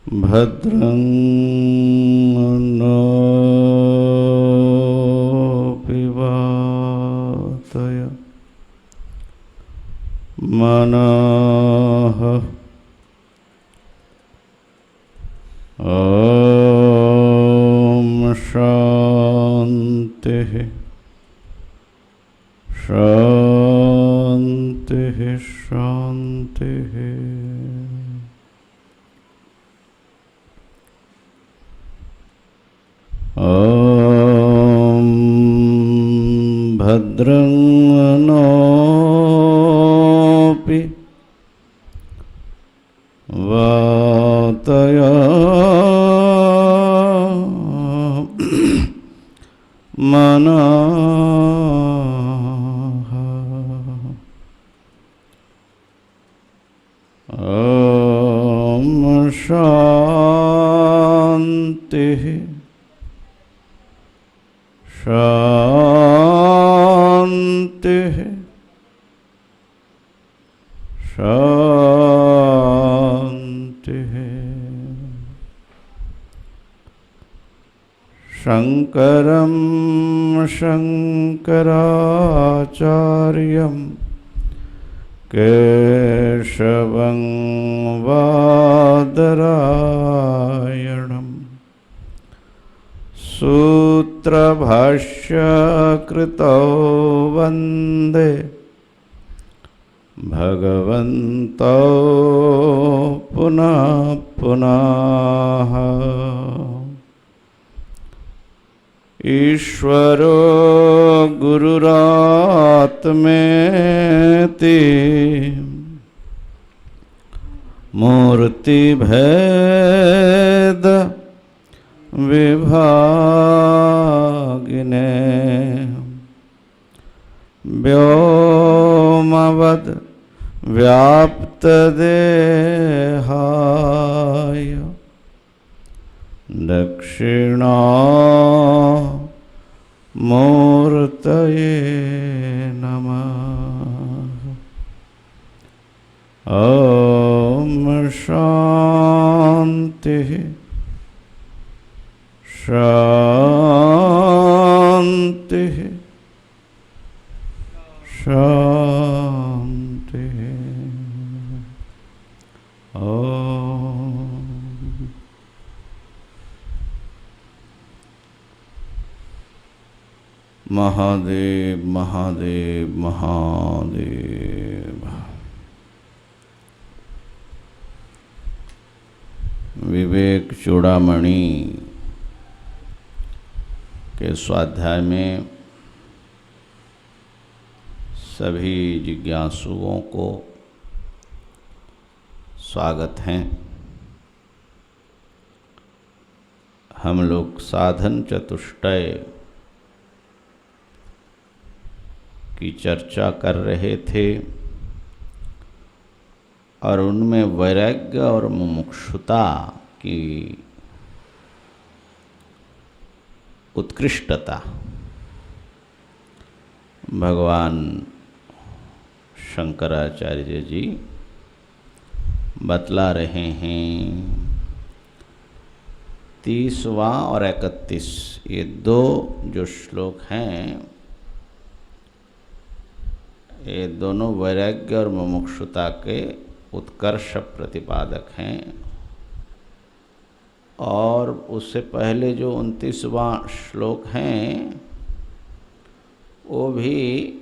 भद्रं नो पिवातय मनः ॐ शान्तिः शान्तिः शान्तिः। ॐ भद्रं नोऽपि वातय मनः ॐ शान्तिः शान्तिः शान्तिः। शङ्करं शङ्कराचार्यं केशवं बादरायणं सूत्रभाष्यकृतौ वन्दे भगवन्तौ पुनः पुनः। ईश्वरो गुरुरात्मेति मूर्तिभेद विभागिने व्योमवद् व्याप्तदेहाय दक्षिणामूर्तये नमः। ॐ शान्तिः शान्तिः शान्तिः। महादेव महादेव महादेव। विवेक चूड़ामणि के स्वाध्याय में सभी जिज्ञासुओं को स्वागत है। हम लोग साधन चतुष्टय की चर्चा कर रहे थे और उनमें वैराग्य और मुमुक्षुता की उत्कृष्टता भगवान शंकराचार्य जी बतला रहे हैं। 30वां और 31 ये दो जो श्लोक हैं, ये दोनों वैराग्य और मुमुक्षुता के उत्कर्ष प्रतिपादक हैं। और उससे पहले जो 29वां श्लोक हैं वो भी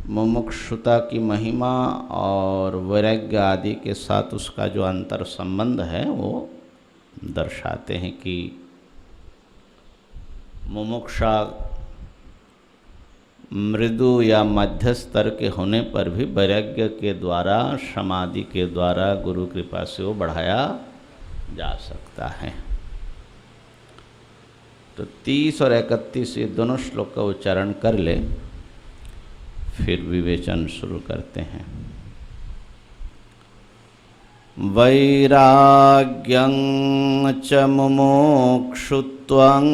मुमुक्षुता की महिमा और वैराग्य आदि के साथ उसका जो अंतर संबंध है वो दर्शाते हैं कि मुमुक्षा मृदु या मध्य स्तर के होने पर भी वैराग्य के द्वारा, समाधि के द्वारा, गुरु कृपा से वो बढ़ाया जा सकता है। तो 30 और 31 ये दोनों श्लोक का उच्चारण कर ले, फिर विवेचन शुरू करते हैं। वैराग्यं च मुमुक्षुत्वं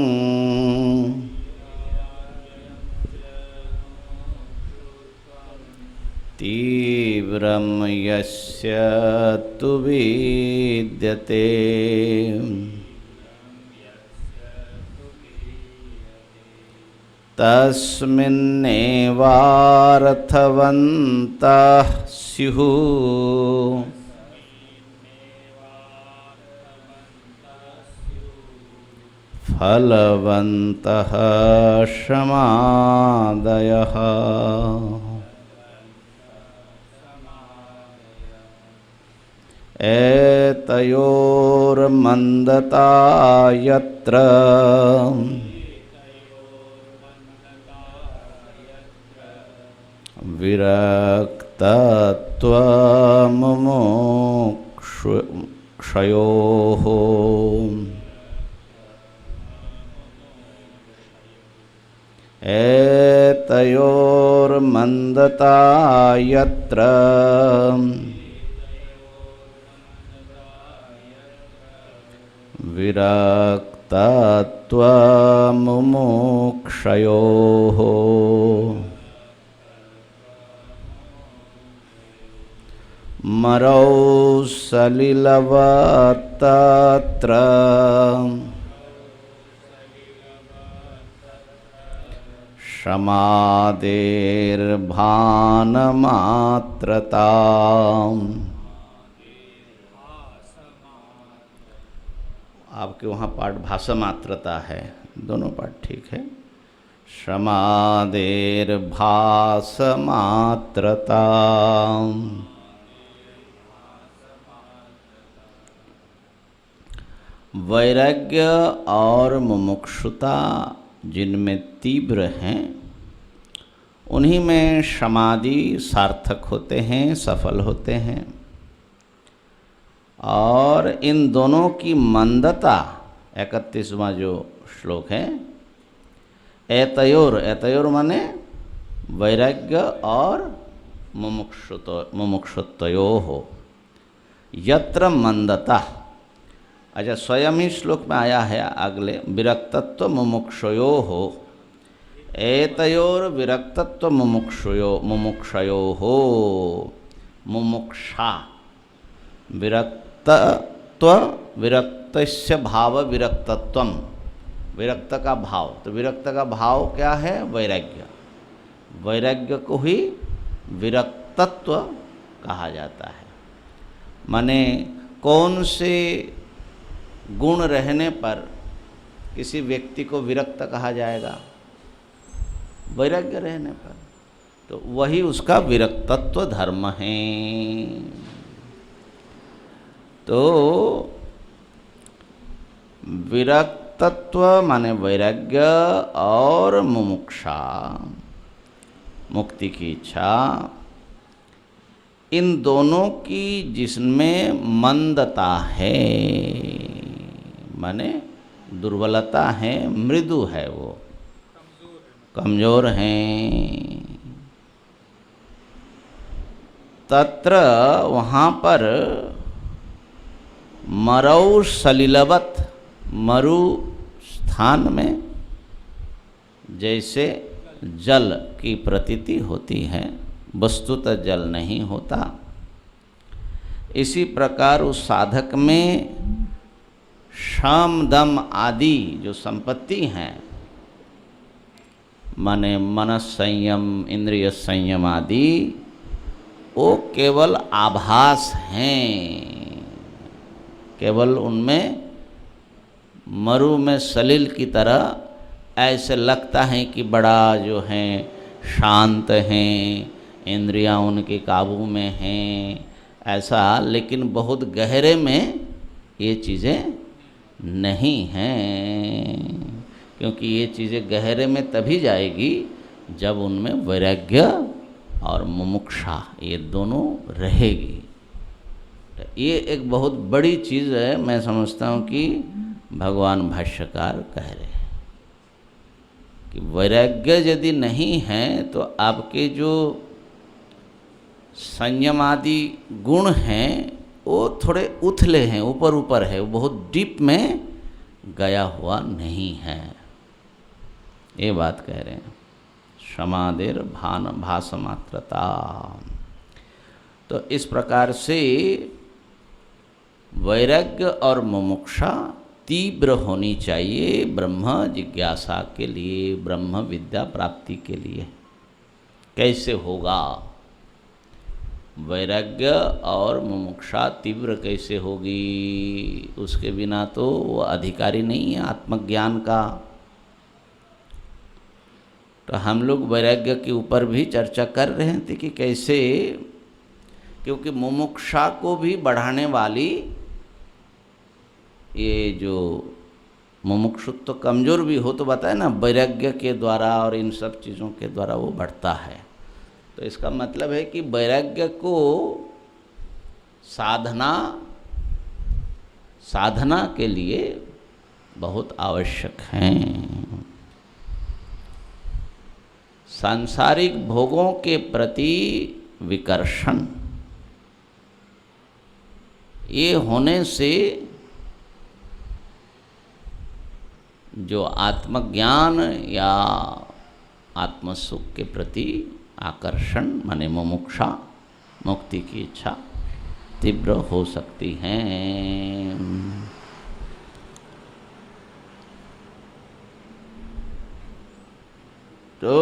तीव्रं यस्य तु विद्यते तस्मिन्नेवार्थवन्तः स्युः फलवन्तः समादयः। एतयोर्मन्दता यत्र विरक्तत्वमुमुक्षयोः एतयोर्मन्दता यत्र विरक्तत्वमुमुक्षयोः मरौ सलिलवत्तत्र समादेर्भानमात्रताम्। आपके वहाँ पाठ भाषा मात्रता है, दोनों पाठ ठीक है। समादेर्भासमात्रताम्। वैराग्य और मुमुक्षुता जिनमें तीव्र हैं उन्हीं में समाधि सार्थक होते हैं, सफल होते हैं। और इन दोनों की मंदता 31वां जो श्लोक है, एतयोर माने वैराग्य और मुमुक्षुत्वयोः यत्र मंदता। अच्छा, स्वयं ही श्लोक में आया है अगले, विरक्तत्व मुमुक्षयोः एतयोर विरक्तत्व मुमुक्षयोः। मुमुक्षा विरक्तत्व, विरक्तस्य भाव विरक्तत्वम, विरक्त का भाव। तो विरक्त का भाव क्या है? वैराग्य। वैराग्य को ही विरक्तत्व कहा जाता है। माने कौन से गुण रहने पर किसी व्यक्ति को विरक्त कहा जाएगा? वैराग्य रहने पर। तो वही उसका विरक्तत्व धर्म है। तो विरक्तत्व माने वैराग्य और मुमुक्षा, मुक्ति की इच्छा, इन दोनों की जिसमें मंदता है, माने दुर्बलता है, मृदु है, वो कमजोर हैं, तत्र वहाँ पर मरौ सलिलवत, मरु स्थान में जैसे जल की प्रतीति होती है, वस्तुतः जल नहीं होता, इसी प्रकार उस साधक में शम दम आदि जो संपत्ति हैं, माने मन संयम, इंद्रिय संयम आदि, वो केवल आभास हैं। केवल उनमें मरु में सलिल की तरह ऐसे लगता है कि बड़ा जो हैं शांत हैं, इंद्रियां उनके काबू में हैं, ऐसा, लेकिन बहुत गहरे में ये चीज़ें नहीं हैं। क्योंकि ये चीज़ें गहरे में तभी जाएगी जब उनमें वैराग्य और मुमुक्षा ये दोनों रहेगी। तो ये एक बहुत बड़ी चीज़ है, मैं समझता हूँ कि भगवान भाष्यकार कह रहे हैं कि वैराग्य यदि नहीं है तो आपके जो संयम आदि गुण हैं वो थोड़े उथले हैं, ऊपर ऊपर है, वो बहुत डीप में गया हुआ नहीं है। ये बात कह रहे हैं। समादेर भासमात्रता। तो इस प्रकार से वैराग्य और मुमुक्षा तीव्र होनी चाहिए ब्रह्म जिज्ञासा के लिए, ब्रह्म विद्या प्राप्ति के लिए। कैसे होगा? वैराग्य और मुमुक्षा तीव्र कैसे होगी? उसके बिना तो वो अधिकारी नहीं है आत्मज्ञान का। तो हम लोग वैराग्य के ऊपर भी चर्चा कर रहे थे कि कैसे, क्योंकि मुमुक्षा को भी बढ़ाने वाली ये जो मुमुक्षुत्व तो कमज़ोर भी हो तो बताए ना, वैराग्य के द्वारा और इन सब चीज़ों के द्वारा वो बढ़ता है। तो इसका मतलब है कि वैराग्य को साधना के लिए बहुत आवश्यक है। सांसारिक भोगों के प्रति विकर्षण, ये होने से जो आत्मज्ञान या आत्मसुख के प्रति आकर्षण माने मुमुक्षा, मुक्ति की इच्छा तीव्र हो सकती है। तो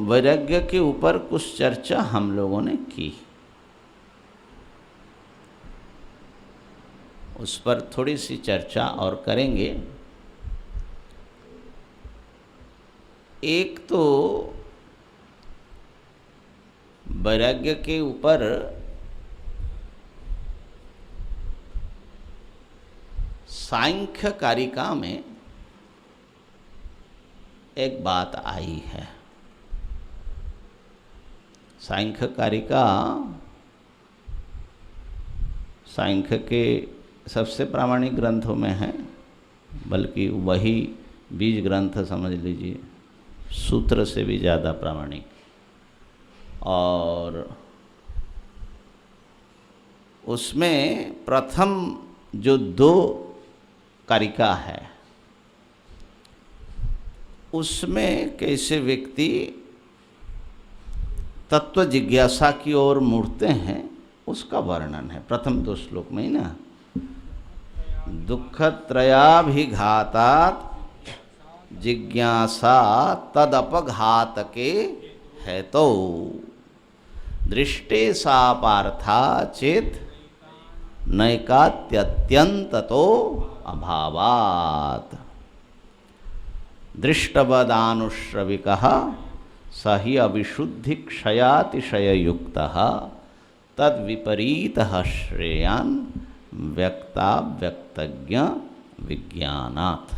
वैराग्य के ऊपर कुछ चर्चा हम लोगों ने की, उस पर थोड़ी सी चर्चा और करेंगे। एक तो वैराग्य के ऊपर सांख्य कारिका में एक बात आई है। सांख्य कारिका सांख्य के सबसे प्रामाणिक ग्रंथों में है, बल्कि वही बीज ग्रंथ समझ लीजिए, सूत्र से भी ज़्यादा प्रामाणिक। और उसमें प्रथम जो 2 कारिका है, उसमें कैसे व्यक्ति तत्व जिज्ञासा की ओर मुड़ते हैं उसका वर्णन है प्रथम 2 श्लोक में ही ना। दुःखत्रयाभिघातात् जिज्ञासा तदपघातके हेतौ दृष्टे सा पार्था चेत नैकात्यत्यन्ततो अभावात् दृष्टवदानुश्रविकः स हि अविशुद्धि क्षयातिशययुक्तः तद्विपरीतः श्रेयान् व्यक्ताव्यक्तज्ञ विज्ञानात्।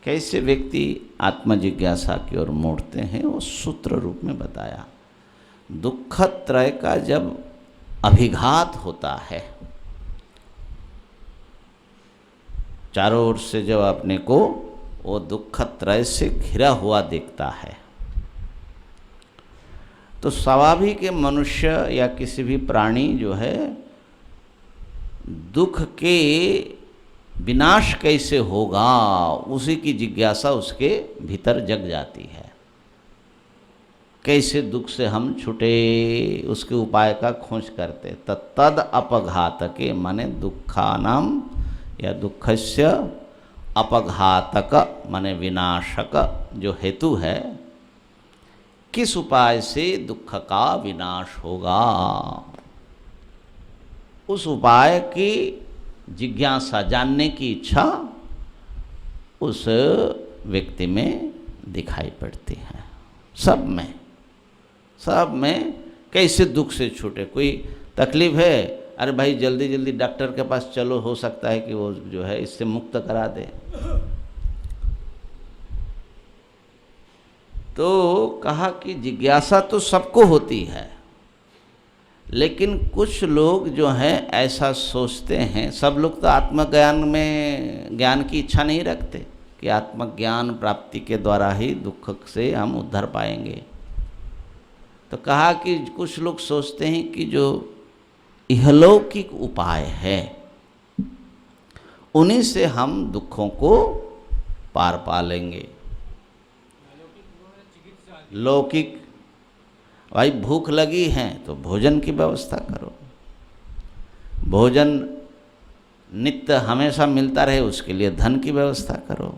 कैसे व्यक्ति आत्मजिज्ञासा की ओर मोड़ते हैं वो सूत्र रूप में बताया। दुःखत्रय का जब अभिघात होता है, चारों ओर से जब अपने को वो दुःखत्रय से घिरा हुआ देखता है, तो स्वाभाविक है मनुष्य या किसी भी प्राणी जो है दुख के विनाश कैसे होगा उसी की जिज्ञासा उसके भीतर जग जाती है। कैसे दुख से हम छूटे उसके उपाय का खोज करते। तद अपघातके माने दुखानाम या दुखस्य अपघातक माने विनाशक जो हेतु है, किस उपाय से दुख का विनाश होगा, उस उपाय की जिज्ञासा जानने की इच्छा उस व्यक्ति में दिखाई पड़ती है। सब में कैसे दुख से छूटे। कोई तकलीफ है, अरे भाई जल्दी जल्दी डॉक्टर के पास चलो, हो सकता है कि वो जो है इससे मुक्त करा दे। तो कहा कि जिज्ञासा तो सबको होती है, लेकिन कुछ लोग जो हैं ऐसा सोचते हैं, सब लोग तो आत्मज्ञान में ज्ञान की इच्छा नहीं रखते कि आत्मज्ञान प्राप्ति के द्वारा ही दुख से हम उद्धार पाएंगे। तो कहा कि कुछ लोग सोचते हैं कि जो इहलौकिक उपाय है उन्हीं से हम दुखों को पार पा लेंगे। लौकिक भाई भूख लगी है तो भोजन की व्यवस्था करो, भोजन नित्य हमेशा मिलता रहे उसके लिए धन की व्यवस्था करो।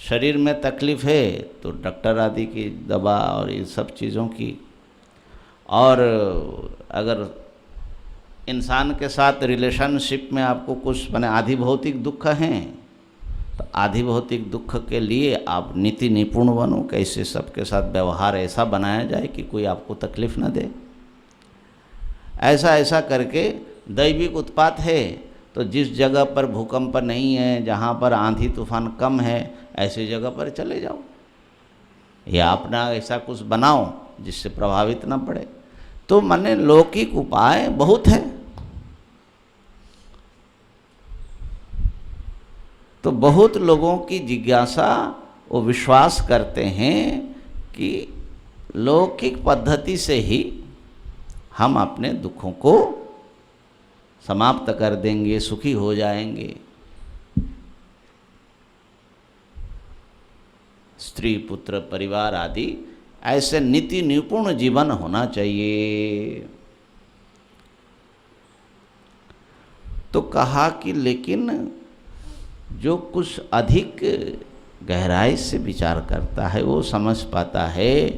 शरीर में तकलीफ़ है तो डॉक्टर आदि की दवा और ये सब चीज़ों की, और अगर इंसान के साथ रिलेशनशिप में आपको कुछ माने आधि भौतिक दुख हैं तो आधि भौतिक दुख के लिए आप नीति निपुण बनो, कैसे सबके साथ व्यवहार ऐसा बनाया जाए कि कोई आपको तकलीफ़ न दे। ऐसा ऐसा करके दैविक उत्पात है तो जिस जगह पर भूकंप नहीं है, जहाँ पर आंधी तूफान कम है, ऐसी जगह पर चले जाओ या अपना ऐसा कुछ बनाओ जिससे प्रभावित न पड़े। तो माने लौकिक उपाय बहुत है। तो बहुत लोगों की जिज्ञासा, वो विश्वास करते हैं कि लौकिक पद्धति से ही हम अपने दुखों को समाप्त कर देंगे, सुखी हो जाएंगे। स्त्री पुत्र परिवार आदि ऐसे नीति निपुण जीवन होना चाहिए। तो कहा कि लेकिन जो कुछ अधिक गहराई से विचार करता है वो समझ पाता है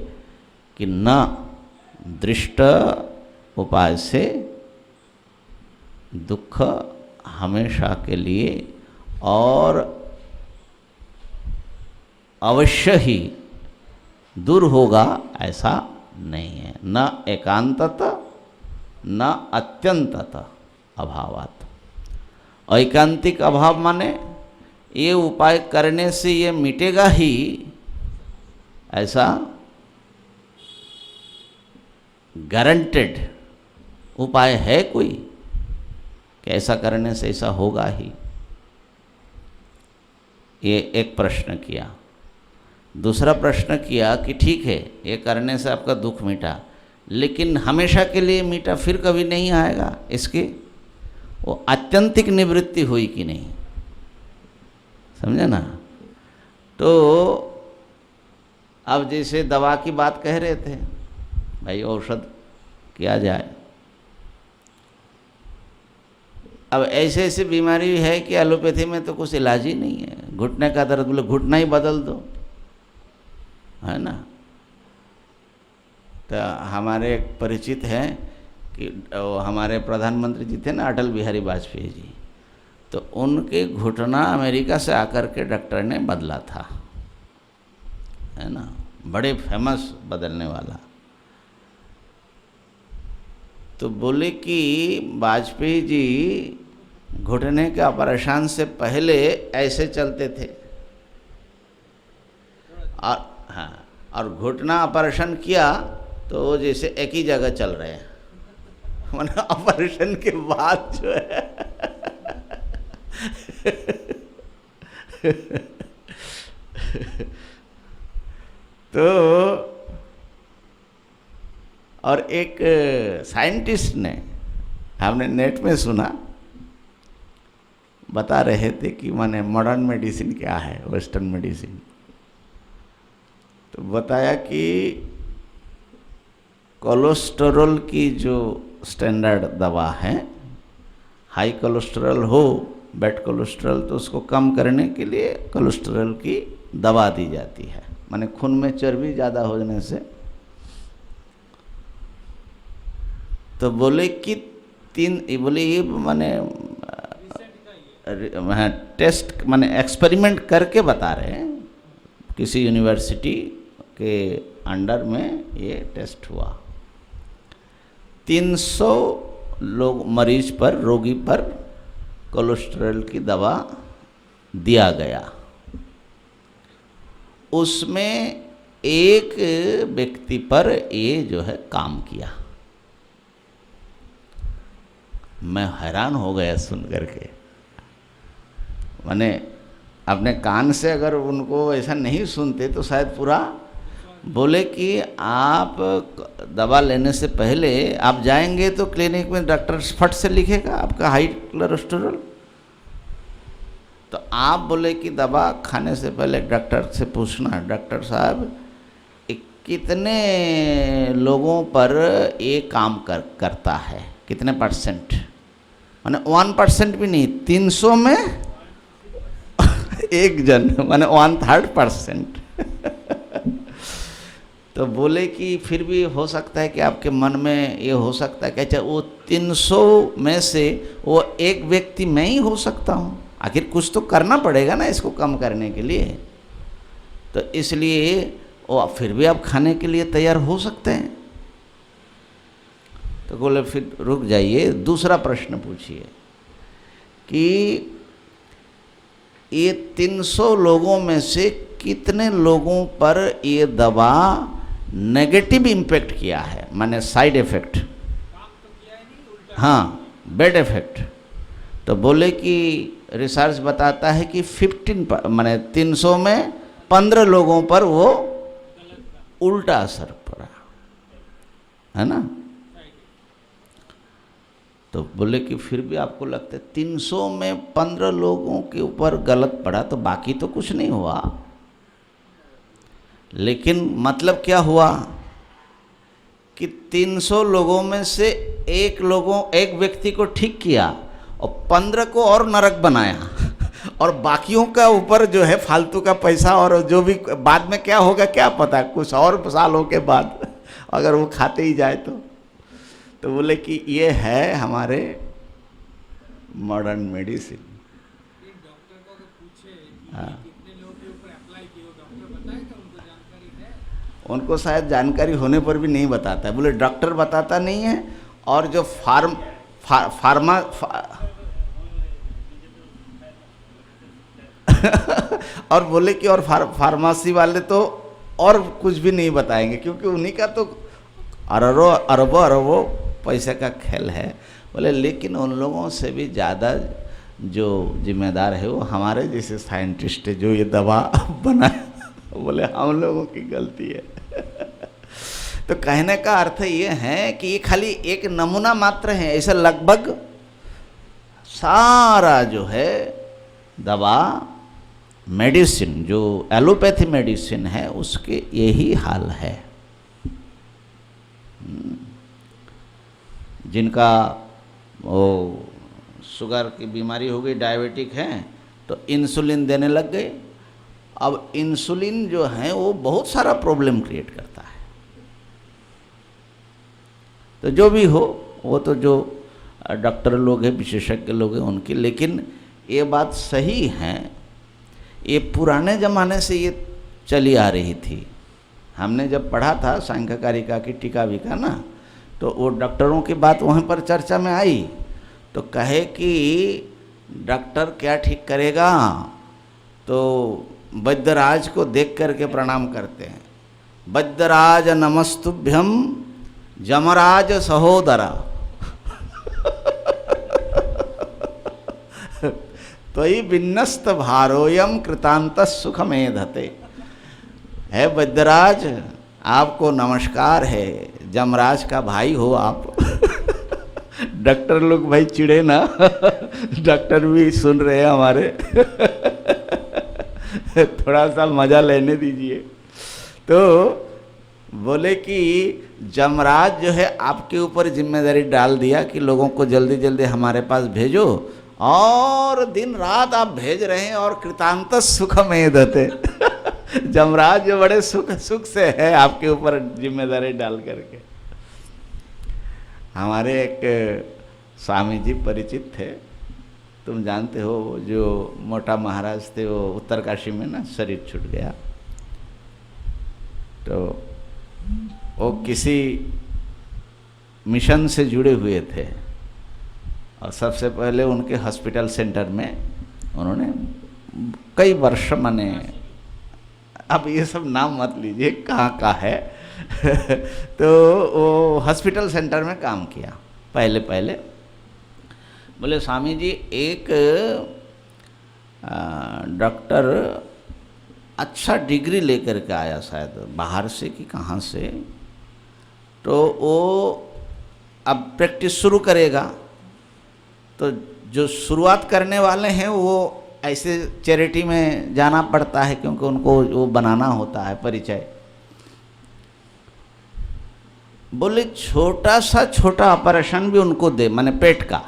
कि न दृष्ट उपाय से दुख हमेशा के लिए और अवश्य ही दूर होगा ऐसा नहीं है। न एकांततः न अत्यंततः अभावात्। ऐकांतिक अभाव माने ये उपाय करने से ये मिटेगा ही ऐसा गारंटेड उपाय है कोई कि ऐसा करने से ऐसा होगा ही? ये एक प्रश्न किया। दूसरा प्रश्न किया कि ठीक है ये करने से आपका दुख मिटा, लेकिन हमेशा के लिए मिटा फिर कभी नहीं आएगा, इसकी वो आत्यंतिक निवृत्ति हुई कि नहीं? समझे ना? तो अब जैसे दवा की बात कह रहे थे, भाई औषध किया जाए। अब ऐसे ऐसी बीमारी है कि एलोपैथी में तो कुछ इलाज ही नहीं है। घुटने का दर्द बोले घुटना ही बदल दो, है ना? तो हमारे एक परिचित हैं कि हमारे प्रधानमंत्री जी थे ना, अटल बिहारी वाजपेयी जी, तो उनके घुटना अमेरिका से आकर के डॉक्टर ने बदला था, है ना? बड़े फेमस बदलने वाला। तो बोले कि वाजपेयी जी घुटने के ऑपरेशन से पहले ऐसे चलते थे और हाँ, और घुटना ऑपरेशन किया तो वो जैसे एक ही जगह चल रहे हैं, मतलब ऑपरेशन के बाद जो है तो और एक साइंटिस्ट ने, हमने नेट में सुना, बता रहे थे कि माने मॉडर्न मेडिसिन क्या है, वेस्टर्न मेडिसिन। तो बताया कि कोलेस्टेरॉल की जो स्टैंडर्ड दवा है, हाई कोलेस्टेरॉल हो, बैड कोलेस्टेरॉल, तो उसको कम करने के लिए कोलेस्टेरॉल की दवा दी जाती है, माने खून में चर्बी ज़्यादा होने से। तो बोले कि बोले ये माने टेस्ट माने एक्सपेरिमेंट करके बता रहे हैं, किसी यूनिवर्सिटी के अंडर में ये टेस्ट हुआ। 300 लोग मरीज पर, रोगी पर कोलेस्ट्रॉल की दवा दिया गया। उसमें एक व्यक्ति पर ये जो है काम किया। मैं हैरान हो गया सुन करके। माने अपने कान से अगर उनको ऐसा नहीं सुनते तो शायद पूरा बोले कि आप दवा लेने से पहले आप जाएंगे तो क्लिनिक में डॉक्टर फट से लिखेगा आपका हाई कोलेस्ट्रॉल, तो आप बोले कि दवा खाने से पहले डॉक्टर से पूछना, डॉक्टर साहब कितने लोगों पर ये काम करता है, कितने परसेंट, माने 1% भी नहीं, 300 में एक जन, माने 1/3%। तो बोले कि फिर भी हो सकता है कि आपके मन में ये हो सकता है कि अच्छा वो 300 में से वो एक व्यक्ति मैं ही हो सकता हूँ, आखिर कुछ तो करना पड़ेगा ना इसको कम करने के लिए। तो इसलिए वो फिर भी आप खाने के लिए तैयार हो सकते हैं। तो बोले फिर रुक जाइए, दूसरा प्रश्न पूछिए कि ये 300 लोगों में से कितने लोगों पर ये दवा नेगेटिव इम्पैक्ट किया है, माने साइड इफेक्ट, हाँ बैड इफेक्ट। तो बोले कि रिसर्च बताता है कि 15 माने 300 में 15 लोगों पर वो उल्टा असर पड़ा है ना। तो बोले कि फिर भी आपको लगता है 300 में 15 लोगों के ऊपर गलत पड़ा तो बाकी तो कुछ नहीं हुआ, लेकिन मतलब क्या हुआ कि 300 लोगों में से एक व्यक्ति को ठीक किया और 15 को और नरक बनाया और बाकियों का ऊपर जो है फालतू का पैसा, और जो भी बाद में क्या होगा क्या पता, कुछ और सालों के बाद अगर वो खाते ही जाए तो बोले कि ये है हमारे मॉडर्न मेडिसिन। हाँ, उनको शायद जानकारी होने पर भी नहीं बताता है, बोले डॉक्टर बताता नहीं है, और जो फार्मा और बोले कि और फार्मेसी वाले तो और कुछ भी नहीं बताएंगे क्योंकि उन्हीं का तो अरबों पैसे का खेल है। बोले लेकिन उन लोगों से भी ज़्यादा जो जिम्मेदार है वो हमारे जैसे साइंटिस्ट है जो ये दवा बनाए, बोले हम लोगों की गलती है। तो कहने का अर्थ ये है कि ये खाली एक नमूना मात्र है, ऐसा लगभग सारा जो है दवा मेडिसिन, जो एलोपैथी मेडिसिन है उसके यही हाल है। जिनका वो शुगर की बीमारी हो गई, डायबिटिक हैं, तो इंसुलिन देने लग गए। अब इंसुलिन जो है वो बहुत सारा प्रॉब्लम क्रिएट करता है। तो जो भी हो वो तो जो डॉक्टर लोग हैं, विशेषज्ञ लोग हैं उनकी, लेकिन ये बात सही है, ये पुराने ज़माने से ये चली आ रही थी। हमने जब पढ़ा था सांख्यकारिका की टीका विका ना, तो वो डॉक्टरों की बात वहीं पर चर्चा में आई, तो कहे कि डॉक्टर क्या ठीक करेगा, तो वैद्यराज को देख करके प्रणाम करते हैं, वैद्यराज नमस्तुभ्यम जमराज सहोदरा। त्वयि विन्नस्त भारोयम कृतांत सुख मेधते। है वैद्यराज आपको नमस्कार है, जमराज का भाई हो आप। डॉक्टर लोग भाई चिढ़े ना, डॉक्टर भी सुन रहे हैं हमारे। थोड़ा सा मजा लेने दीजिए। तो बोले कि जमराज जो है आपके ऊपर जिम्मेदारी डाल दिया कि लोगों को जल्दी जल्दी हमारे पास भेजो, और दिन रात आप भेज रहे हैं और कृतांत सुख मेधते। जमराज जो बड़े सुख से है आपके ऊपर जिम्मेदारी डाल करके। हमारे एक स्वामी जी परिचित थे, तुम जानते हो, जो मोटा महाराज थे, वो उत्तरकाशी में ना शरीर छूट गया। तो वो किसी मिशन से जुड़े हुए थे और सबसे पहले उनके हॉस्पिटल सेंटर में उन्होंने कई वर्ष, माने अब ये सब नाम मत लीजिए कहाँ का है। तो वो हॉस्पिटल सेंटर में काम किया पहले। बोले स्वामी जी एक डॉक्टर अच्छा डिग्री लेकर के आया, शायद बाहर से कि कहाँ से, तो वो अब प्रैक्टिस शुरू करेगा। तो जो शुरुआत करने वाले हैं वो ऐसे चैरिटी में जाना पड़ता है, क्योंकि उनको वो बनाना होता है परिचय। बोले छोटा ऑपरेशन भी उनको दे, माने पेट का,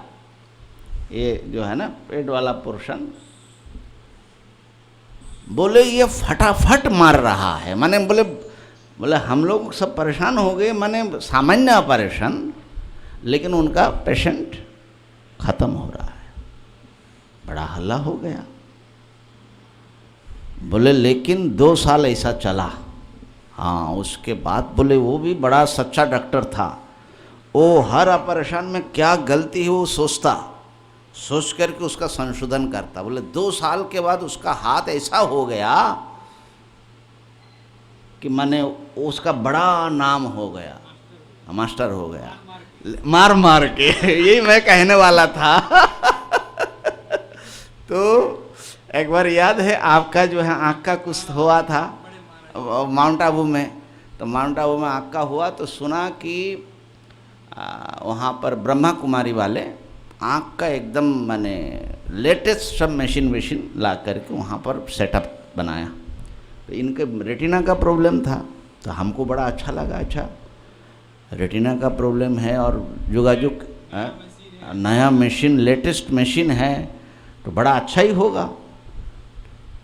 ये जो है ना पेट वाला पोर्शन, बोले ये फटाफट मार रहा है। माने बोले हम लोग सब परेशान हो गए, माने सामान्य ऑपरेशन, लेकिन उनका पेशेंट खत्म हो रहा है। बड़ा हल्ला हो गया। बोले लेकिन 2 साल ऐसा चला। हाँ, उसके बाद बोले वो भी बड़ा सच्चा डॉक्टर था, वो हर ऑपरेशन में क्या गलती है वो सोच करके उसका संशोधन करता। बोले 2 साल के बाद उसका हाथ ऐसा हो गया कि माने उसका बड़ा नाम हो गया, मास्टर हो गया, मार के। यही मैं कहने वाला था। तो एक बार याद है आपका जो है आँख का कुछ हुआ था माउंट आबू में, तो माउंट आबू में आँख का हुआ तो सुना कि वहाँ पर ब्रह्मा कुमारी वाले आँख का एकदम माने लेटेस्ट सब मशीन ला करके वहाँ पर सेटअप बनाया। तो इनके रेटिना का प्रॉब्लम था, तो हमको बड़ा अच्छा लगा। अच्छा, रेटिना का प्रॉब्लम है और जुगाजुग नया मशीन, लेटेस्ट मशीन है, तो बड़ा अच्छा ही होगा।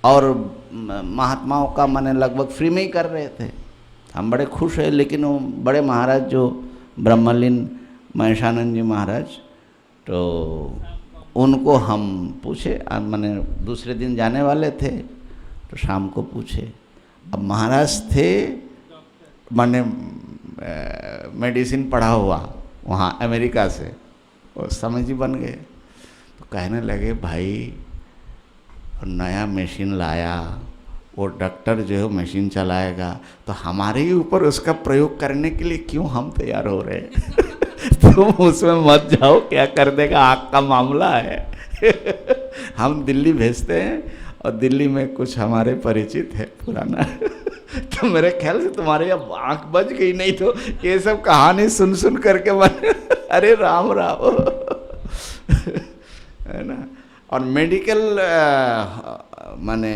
और महात्माओं का माने लगभग फ्री में ही कर रहे थे, हम बड़े खुश हैं। लेकिन वो बड़े महाराज जो ब्रह्मलीन महेशानंद जी महाराज, तो उनको हम पूछे, माने दूसरे दिन जाने वाले थे, तो शाम को पूछे। अब महाराज थे माने मेडिसिन पढ़ा हुआ वहाँ अमेरिका से, और समझ ही बन गए। तो कहने लगे भाई नया मशीन लाया, वो डॉक्टर जो है मशीन चलाएगा, तो हमारे ही ऊपर उसका प्रयोग करने के लिए क्यों हम तैयार हो रहे हैं। तुम उसमें मत जाओ, क्या कर देगा, आँख का मामला है। हम दिल्ली भेजते हैं, और दिल्ली में कुछ हमारे परिचित है पुराना। तो मेरे ख्याल से तुम्हारे यहाँ आँख बच गई, नहीं तो ये सब कहानी सुन करके मन अरे राम है ना। और मेडिकल माने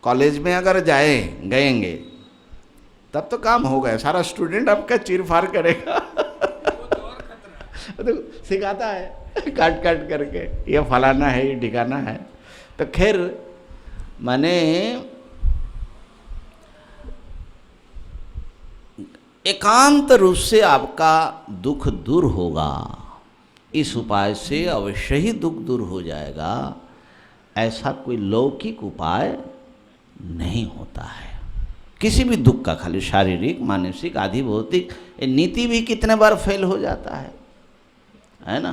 कॉलेज में अगर गएंगे तब तो काम हो गया, सारा स्टूडेंट आपका चीर फाड़ करेगा। तो सिखाता है काट करके, ये फलाना है, ये ठिकाना है। तो खैर माने एकांत रूप से आपका दुख दूर होगा, इस उपाय से अवश्य ही दुख दूर हो जाएगा। ऐसा कोई लौकिक उपाय नहीं होता है किसी भी दुख का, खाली शारीरिक, मानसिक, आदि भौतिक। नीति भी कितने बार फेल हो जाता है ना।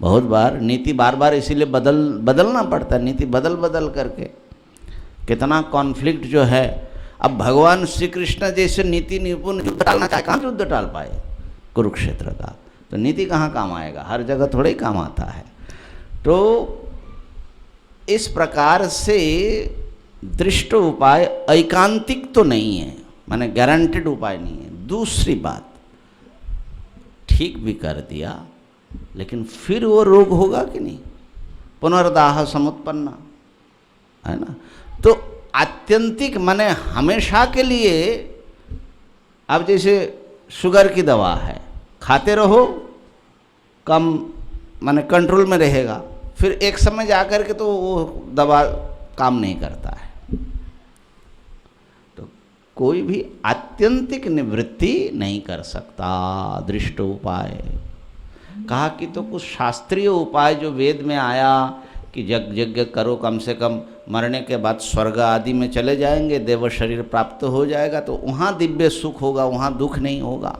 बहुत बार नीति बार इसीलिए बदलना पड़ता है, नीति बदल करके। कितना कॉन्फ्लिक्ट जो है। अब भगवान श्री कृष्ण जैसे नीति निपुण युद्ध टालना चाहे, कहाँ युद्ध टाल पाए कुरुक्षेत्र का, तो नीति कहाँ काम आएगा, हर जगह थोड़ा ही काम आता है। तो इस प्रकार से दृष्ट उपाय ऐकांतिक तो नहीं है, माने गारंटेड उपाय नहीं है। दूसरी बात, ठीक भी कर दिया लेकिन फिर वो रोग होगा कि नहीं, पुनर्दाह समुत्पन्ना, है ना। तो आत्यंतिक माने हमेशा के लिए, अब जैसे शुगर की दवा है, खाते रहो, कम माने कंट्रोल में रहेगा, फिर एक समय जा कर के तो वो दवा काम नहीं करता है। तो कोई भी आत्यंतिक निवृत्ति नहीं कर सकता दृष्ट उपाय। कहा कि तो कुछ शास्त्रीय उपाय जो वेद में आया कि यज्ञ करो, कम से कम मरने के बाद स्वर्ग आदि में चले जाएंगे, देव शरीर प्राप्त हो जाएगा, तो वहाँ दिव्य सुख होगा, वहाँ दुख नहीं होगा।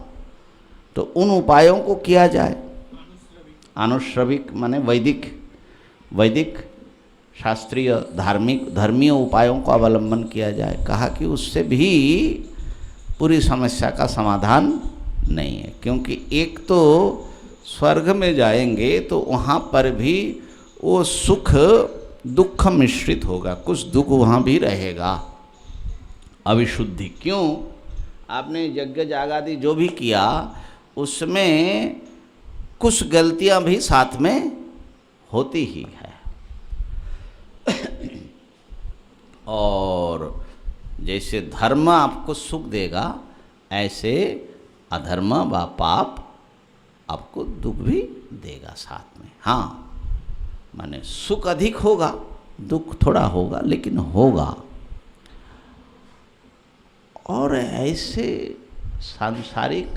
तो उन उपायों को किया जाए, अनुश्रविक माने वैदिक शास्त्रीय धर्मीय उपायों को अवलंबन किया जाए। कहा कि उससे भी पूरी समस्या का समाधान नहीं है, क्योंकि एक तो स्वर्ग में जाएंगे तो वहाँ पर भी वो सुख दुख मिश्रित होगा, कुछ दुख वहाँ भी रहेगा, अविशुद्धि। क्यों? आपने यज्ञ याग आदि जो भी किया उसमें कुछ गलतियाँ भी साथ में होती ही है। और जैसे धर्म आपको सुख देगा, ऐसे अधर्म व पाप आपको दुख भी देगा साथ में। हाँ, माने सुख अधिक होगा, दुख थोड़ा होगा, लेकिन होगा। और ऐसे सांसारिक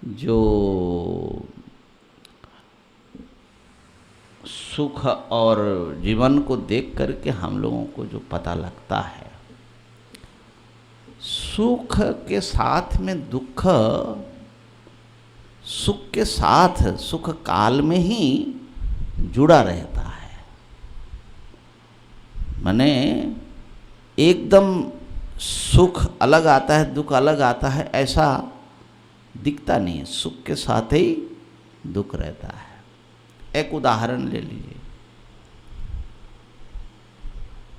जो सुख और जीवन को देख करके हम लोगों को जो पता लगता है, सुख के साथ में दुख सुख के साथ सुख काल में ही जुड़ा रहता है। माने एकदम सुख अलग आता है, दुख अलग आता है, ऐसा दिखता नहीं है। सुख के साथ ही दुख रहता है। एक उदाहरण ले लीजिए,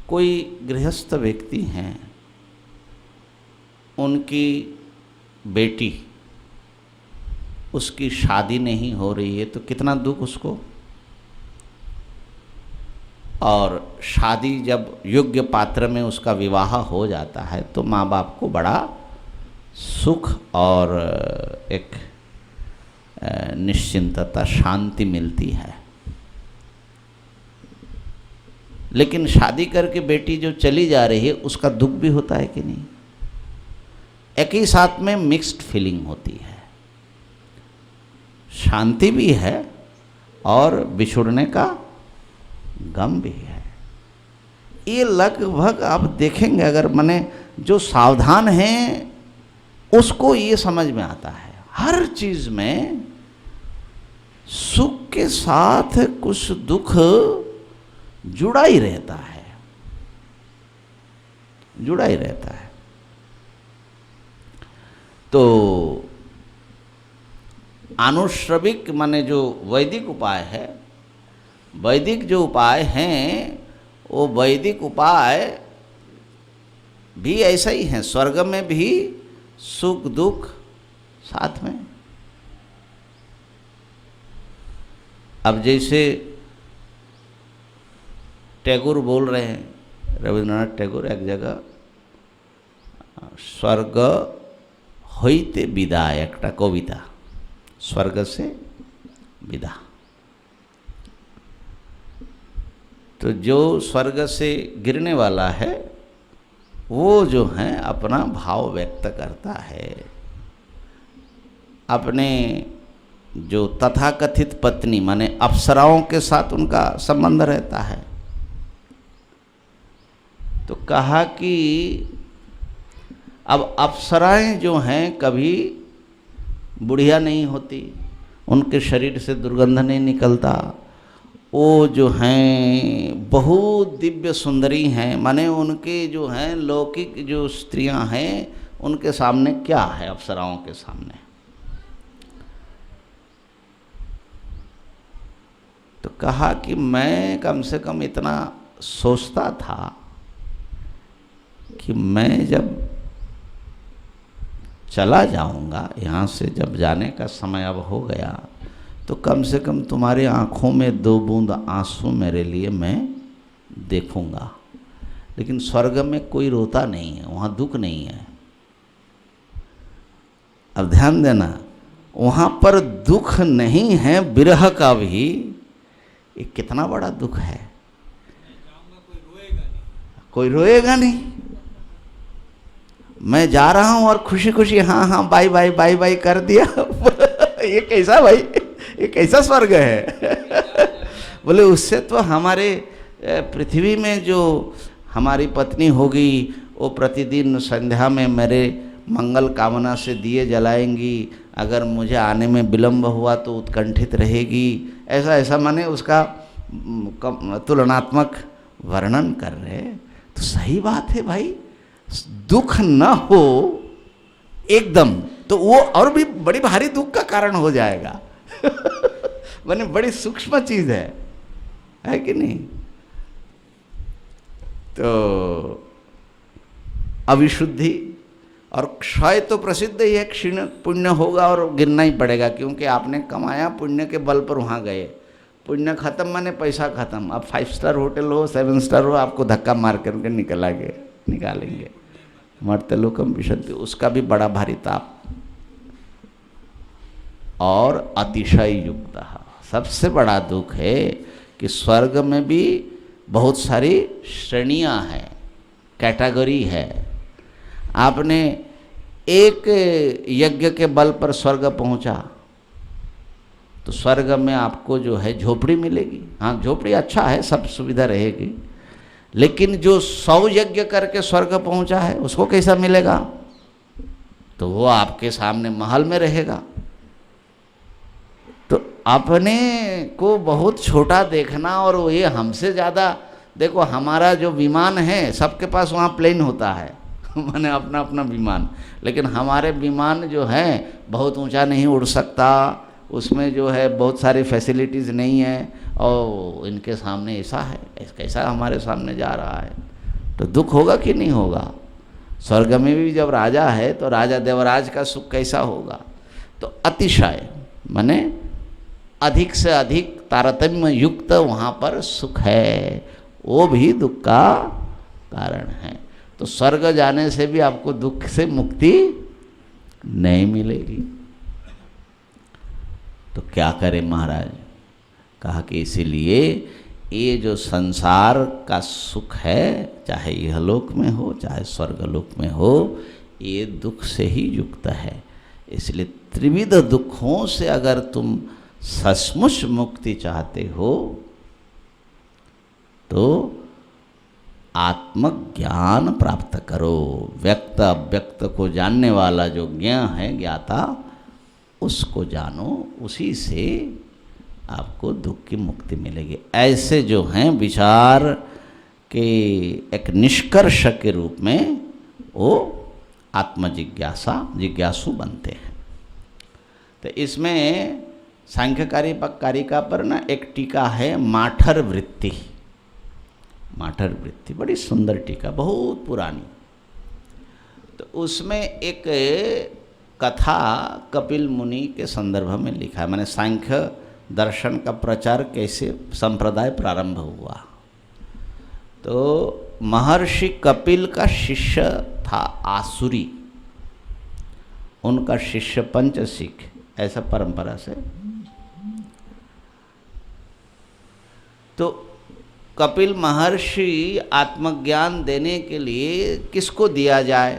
कोई गृहस्थ व्यक्ति हैं, उनकी बेटी, उसकी शादी नहीं हो रही है, तो कितना दुख उसको। और शादी जब योग्य पात्र में उसका विवाह हो जाता है तो माँ बाप को बड़ा सुख और एक निश्चिंतता, शांति मिलती है। लेकिन शादी करके बेटी जो चली जा रही है, उसका दुख भी होता है कि नहीं? एक ही साथ में मिक्स्ड फीलिंग होती है, शांति भी है और बिछुड़ने का गम भी है। ये लगभग आप देखेंगे, अगर माने जो सावधान हैं उसको ये समझ में आता है। हर चीज में सुख के साथ कुछ दुख जुड़ा ही रहता है, जुड़ा ही रहता है। तो आनुश्रविक माने जो वैदिक उपाय है, वैदिक जो उपाय हैं, वो वैदिक उपाय भी ऐसा ही है। स्वर्ग में भी सुख दुख साथ में। अब जैसे टैगोर बोल रहे हैं, रविंद्रनाथ टैगोर एक जगह, स्वर्ग होइते विदा, एक कविता, स्वर्ग से विदा। तो जो स्वर्ग से गिरने वाला है वो जो है अपना भाव व्यक्त करता है। अपने जो तथाकथित पत्नी माने अप्सराओं के साथ उनका संबंध रहता है। तो कहा कि अब अप्सराएं जो हैं कभी बुढ़िया नहीं होती, उनके शरीर से दुर्गंध नहीं निकलता, वो जो हैं बहुत दिव्य सुंदरी हैं। माने उनके जो हैं लौकिक जो स्त्रियां हैं, उनके सामने क्या है, अप्सराओं के सामने। तो कहा कि मैं कम से कम इतना सोचता था कि मैं जब चला जाऊंगा यहाँ से, जब जाने का समय अब हो गया, तो कम से कम तुम्हारी आँखों में 2 बूंद आंसू मेरे लिए मैं देखूंगा। लेकिन स्वर्ग में कोई रोता नहीं है, वहाँ दुख नहीं है। अब ध्यान देना, वहाँ पर दुख नहीं है, विरह का भी। ये कितना बड़ा दुख है। कोई रोएगा नहीं। मैं जा रहा हूँ और खुशी खुशी हाँ हाँ बाय बाय बाय बाय कर दिया। ये कैसा भाई, ये कैसा स्वर्ग है। बोले उससे तो हमारे पृथ्वी में जो हमारी पत्नी होगी, वो प्रतिदिन संध्या में मेरे मंगल कामना से दिए जलाएंगी। अगर मुझे आने में विलंब हुआ तो उत्कंठित रहेगी। ऐसा ऐसा माने उसका तुलनात्मक वर्णन कर रहे। तो सही बात है भाई, दुख न हो एकदम तो वो और भी बड़ी भारी दुख का कारण हो जाएगा। माने बड़ी सूक्ष्म चीज है कि नहीं। तो अविशुद्धि और क्षय तो प्रसिद्ध ही है, क्षीण पुण्य होगा और गिरना ही पड़ेगा, क्योंकि आपने कमाया पुण्य के बल पर वहाँ गए। पुण्य खत्म माने पैसा खत्म। अब 5 स्टार होटल हो 7 स्टार हो, आपको धक्का मार करके निकालेंगे। मर्त्यलोकम विशन्ति, उसका भी बड़ा भारी ताप। और अतिशय युक्त, सबसे बड़ा दुख है कि स्वर्ग में भी बहुत सारी श्रेणियां हैं, कैटेगरी है। आपने एक यज्ञ के बल पर स्वर्ग पहुंचा तो स्वर्ग में आपको जो है झोपड़ी मिलेगी। हाँ, झोपड़ी अच्छा है, सब सुविधा रहेगी, लेकिन जो 100 यज्ञ करके स्वर्ग पहुंचा है उसको कैसा मिलेगा? तो वो आपके सामने महल में रहेगा। तो अपने को बहुत छोटा देखना, और ये हमसे ज़्यादा, देखो हमारा जो विमान है सबके पास वहाँ प्लेन होता है मैंने अपना अपना विमान, लेकिन हमारे विमान जो है बहुत ऊंचा नहीं उड़ सकता, उसमें जो है बहुत सारी फैसिलिटीज़ नहीं है, और इनके सामने ऐसा है, कैसा हमारे सामने जा रहा है, तो दुख होगा कि नहीं होगा? स्वर्ग में भी जब राजा है तो राजा देवराज का सुख कैसा होगा? तो अतिशय माने अधिक से अधिक तारतम्य युक्त वहाँ पर सुख है, वो भी दुख का कारण है। तो स्वर्ग जाने से भी आपको दुख से मुक्ति नहीं मिलेगी। तो क्या करें महाराज? कहा कि इसीलिए ये जो संसार का सुख है, चाहे इहलोक में हो चाहे स्वर्गलोक में हो, ये दुख से ही युक्त है। इसलिए त्रिविध दुखों से अगर तुम सचमुच मुक्ति चाहते हो तो आत्मज्ञान प्राप्त करो। व्यक्त अव्यक्त को जानने वाला जो ज्ञान है, ज्ञाता, उसको जानो, उसी से आपको दुख की मुक्ति मिलेगी। ऐसे जो हैं विचार के एक निष्कर्ष के रूप में वो जिज्ञासु बनते हैं। तो इसमें सांख्यकारी कारिका पर ना एक टीका है, माठर वृत्ति। माठर वृत्ति बड़ी सुंदर टीका, बहुत पुरानी। तो उसमें एक कथा कपिल मुनि के संदर्भ में लिखा है, मैंने सांख्य दर्शन का प्रचार कैसे संप्रदाय प्रारंभ हुआ। तो महर्षि कपिल का शिष्य था आसुरी, उनका शिष्य पंचशिख, ऐसा परंपरा से। तो कपिल महर्षि आत्मज्ञान देने के लिए किसको दिया जाए,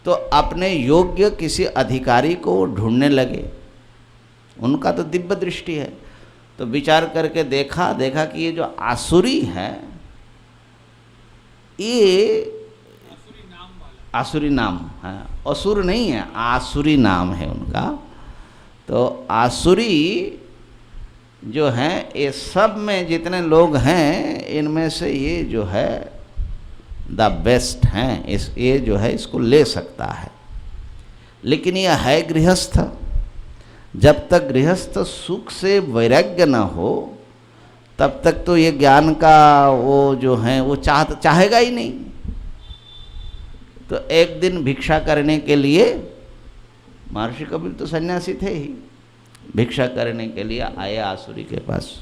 तो अपने योग्य किसी अधिकारी को ढूंढने लगे। उनका तो दिव्य दृष्टि है, तो विचार करके देखा कि ये जो आसुरी है, ये आसुरी नाम है, असुर नहीं है, आसुरी नाम है उनका। तो आसुरी जो है, ये सब में जितने लोग हैं इनमें से ये जो है द बेस्ट हैं, ये जो है इसको ले सकता है। लेकिन यह है गृहस्थ, जब तक गृहस्थ सुख से वैराग्य न हो तब तक तो ये ज्ञान का वो जो है वो चाहेगा ही नहीं। तो एक दिन भिक्षा करने के लिए, महर्षि कपिल तो सन्यासी थे ही, भिक्षा करने के लिए आए आसुरी के पास।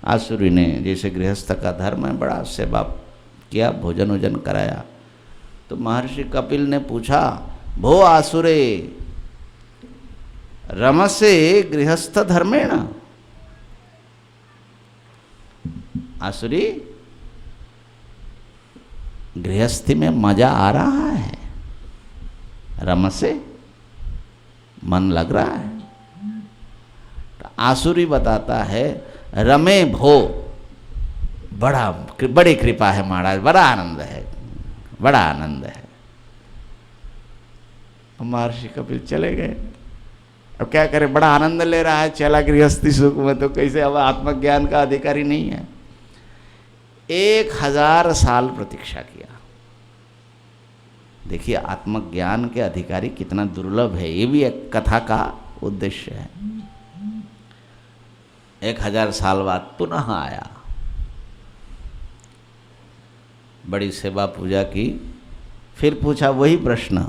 आसुरी ने जैसे गृहस्थ का धर्म है, बड़ा सेवा किया, भोजन वोजन कराया। तो महर्षि कपिल ने पूछा, भो आसुरे रमसे गृहस्थ धर्मेण। आसुरी, गृहस्थी में मजा आ रहा है, रमसे मन लग रहा है। तो आसुरी बताता है, रमे भो, बड़ी कृपा है महाराज, बड़ा आनंद है, बड़ा आनंद है। महर्षि कपिल चले गए। अब क्या करे, बड़ा आनंद ले रहा है, चला गृहस्थी सुख में, तो कैसे, अब आत्मज्ञान का अधिकारी नहीं है। 1000 साल प्रतीक्षा किया। देखिए आत्मज्ञान के अधिकारी कितना दुर्लभ है, ये भी एक कथा का उद्देश्य है। 1000 साल बाद पुनः आया, बड़ी सेवा पूजा की, फिर पूछा वही प्रश्न,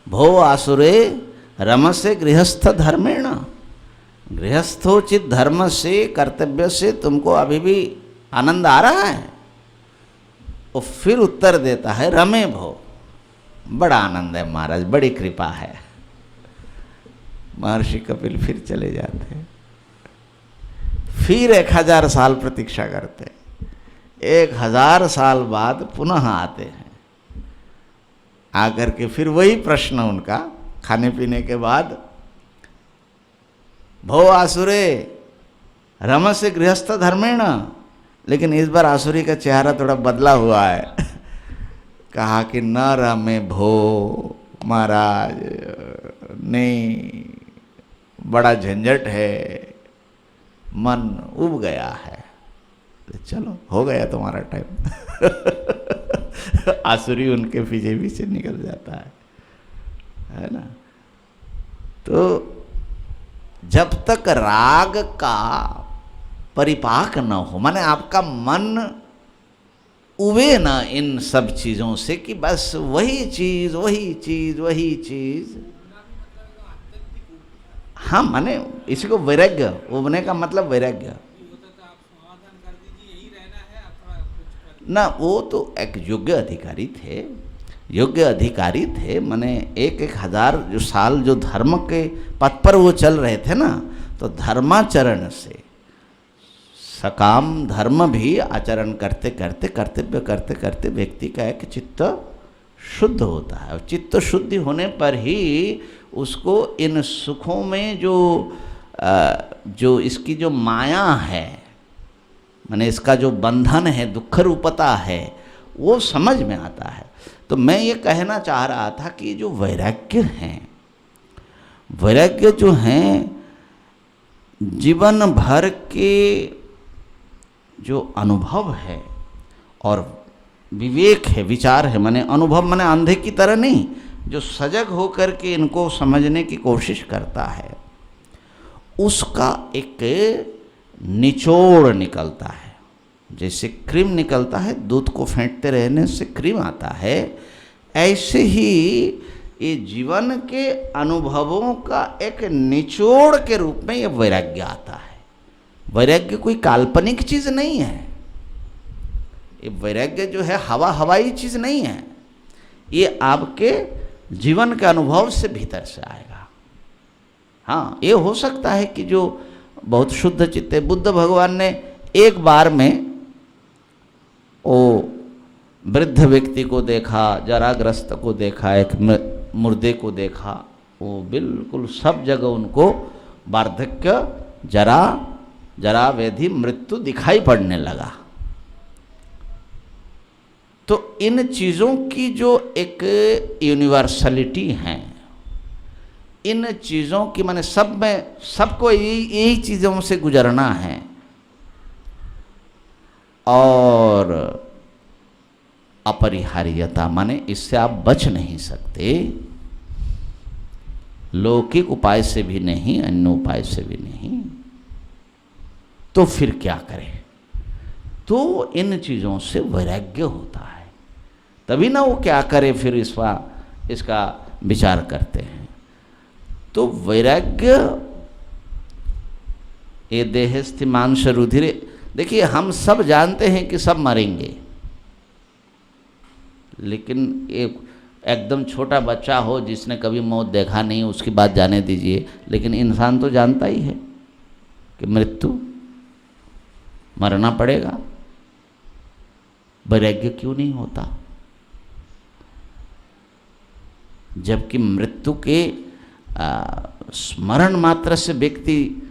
भो आसुरे रमसे गृहस्थ धर्मेण। गृहस्थोचित धर्म से, कर्तव्य से तुमको अभी भी आनंद आ रहा है? वो फिर उत्तर देता है रमे भो। बड़ा आनंद है महाराज, बड़ी कृपा है। महर्षि कपिल फिर चले जाते हैं, फिर 1000 साल प्रतीक्षा करते, 1000 साल बाद पुनः आते हैं। आकर के फिर वही प्रश्न उनका, खाने पीने के बाद, भो आसुरे रमस्य गृहस्थ धर्मेण। लेकिन इस बार आसुरी का चेहरा थोड़ा बदला हुआ है। कहा कि न रमे भो महाराज, नहीं, बड़ा झंझट है, मन उब गया है। चलो हो गया तुम्हारा टाइम। आसुरी उनके पीछे पीछे निकल जाता है ना। तो जब तक राग का परिपाक न हो, माने आपका मन उबे ना इन सब चीज़ों से कि बस वही चीज़ वही चीज़ वही चीज़। हाँ, माने इसी को वैराग्य, उबने का मतलब वैराग्य ना। वो तो एक योग्य अधिकारी थे, योग्य अधिकारी थे। माने 1000 जो साल जो धर्म के पथ पर वो चल रहे थे ना, तो धर्माचरण से सकाम धर्म भी आचरण करते करते, कर्तव्य करते करते व्यक्ति का एक चित्त शुद्ध होता है। और चित्त शुद्धि होने पर ही उसको इन सुखों में जो इसकी जो माया है, माने इसका जो बंधन है, दुख रूपता है, वो समझ में आता है। तो मैं ये कहना चाह रहा था कि जो वैराग्य हैं, वैराग्य जो हैं, जीवन भर के जो अनुभव है और विवेक है, विचार है, माने अनुभव माने अंधे की तरह नहीं, जो सजग होकर के इनको समझने की कोशिश करता है, उसका एक निचोड़ निकलता है। जैसे क्रीम निकलता है, दूध को फेंटते रहने से क्रीम आता है, ऐसे ही ये जीवन के अनुभवों का एक निचोड़ के रूप में ये वैराग्य आता है। वैराग्य कोई काल्पनिक चीज़ नहीं है। ये वैराग्य जो है हवाई चीज़ नहीं है। ये आपके जीवन के अनुभव से भीतर से आएगा। हाँ, ये हो सकता है कि जो बहुत शुद्ध चित्त है, बुद्ध भगवान ने एक बार में वो वृद्ध व्यक्ति को देखा, जराग्रस्त को देखा, एक मुर्दे को देखा, वो बिल्कुल सब जगह उनको वार्धक्य, जरा व्याधि, मृत्यु दिखाई पड़ने लगा। तो इन चीज़ों की जो एक यूनिवर्सलिटी है, इन चीज़ों की माने सब में सबको यही चीज़ों से गुजरना है और अपरिहार्यता माने इससे आप बच नहीं सकते, लौकिक उपाय से भी नहीं, अन्य उपाय से भी नहीं। तो फिर क्या करें? तो इन चीज़ों से वैराग्य होता है, तभी ना वो क्या करे, फिर इसका विचार करते हैं। तो वैराग्य ये देहस्थि मांस रुधिर। देखिए, हम सब जानते हैं कि सब मरेंगे, लेकिन एक एकदम छोटा बच्चा हो जिसने कभी मौत देखा नहीं, उसकी बात जाने दीजिए, लेकिन इंसान तो जानता ही है कि मृत्यु, मरना पड़ेगा। वैराग्य क्यों नहीं होता? जबकि मृत्यु के स्मरण मात्र से व्यक्ति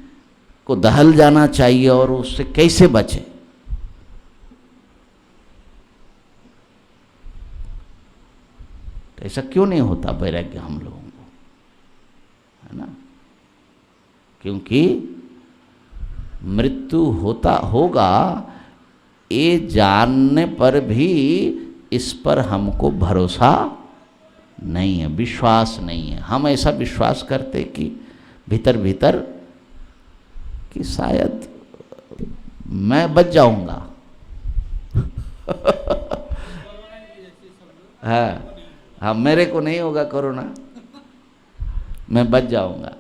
को दहल जाना चाहिए और उससे कैसे बचे। ऐसा क्यों नहीं होता वैराग्य हम लोगों को, है ना? क्योंकि मृत्यु होगा ये जानने पर भी इस पर हमको भरोसा नहीं है, विश्वास नहीं है। हम ऐसा विश्वास करते कि भीतर भीतर कि शायद मैं बच जाऊंगा। हाँ, मेरे को नहीं होगा कोरोना, मैं बच जाऊंगा।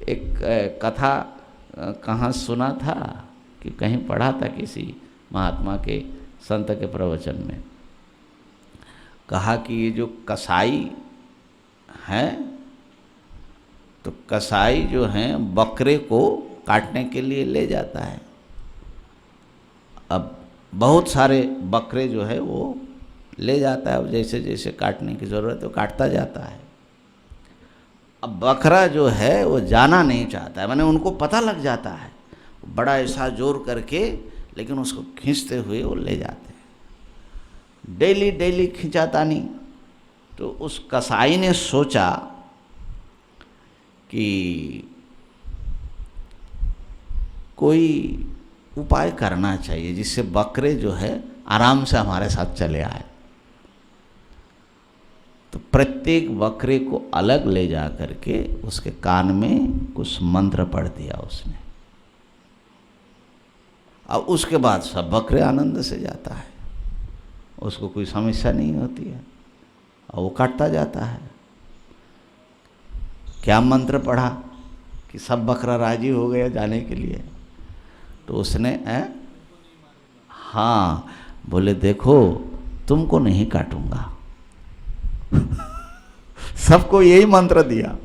एक कथा कहाँ सुना था कि कहीं पढ़ा था किसी महात्मा के संत के प्रवचन में कहा कि ये जो कसाई हैं, तो कसाई जो हैं बकरे को काटने के लिए ले जाता है। अब बहुत सारे बकरे जो है वो ले जाता है, अब जैसे जैसे काटने की ज़रूरत है वो काटता जाता है। अब बकरा जो है वो जाना नहीं चाहता है, माने उनको पता लग जाता है, बड़ा ऐसा जोर करके, लेकिन उसको खींचते हुए वो ले जाते हैं। डेली डेली खिंचाता नहीं, तो उस कसाई ने सोचा कि कोई उपाय करना चाहिए जिससे बकरे जो है आराम से हमारे साथ चले आए। तो प्रत्येक बकरे को अलग ले जा करके उसके कान में कुछ मंत्र पढ़ दिया उसने। अब उसके बाद सब बकरे आनंद से जाता है, उसको कोई समस्या नहीं होती है और वो काटता जाता है। क्या मंत्र पढ़ा कि सब बकरा राजी हो गया जाने के लिए? तो उसने हाँ बोले देखो तुमको नहीं काटूंगा। सबको यही मंत्र दिया।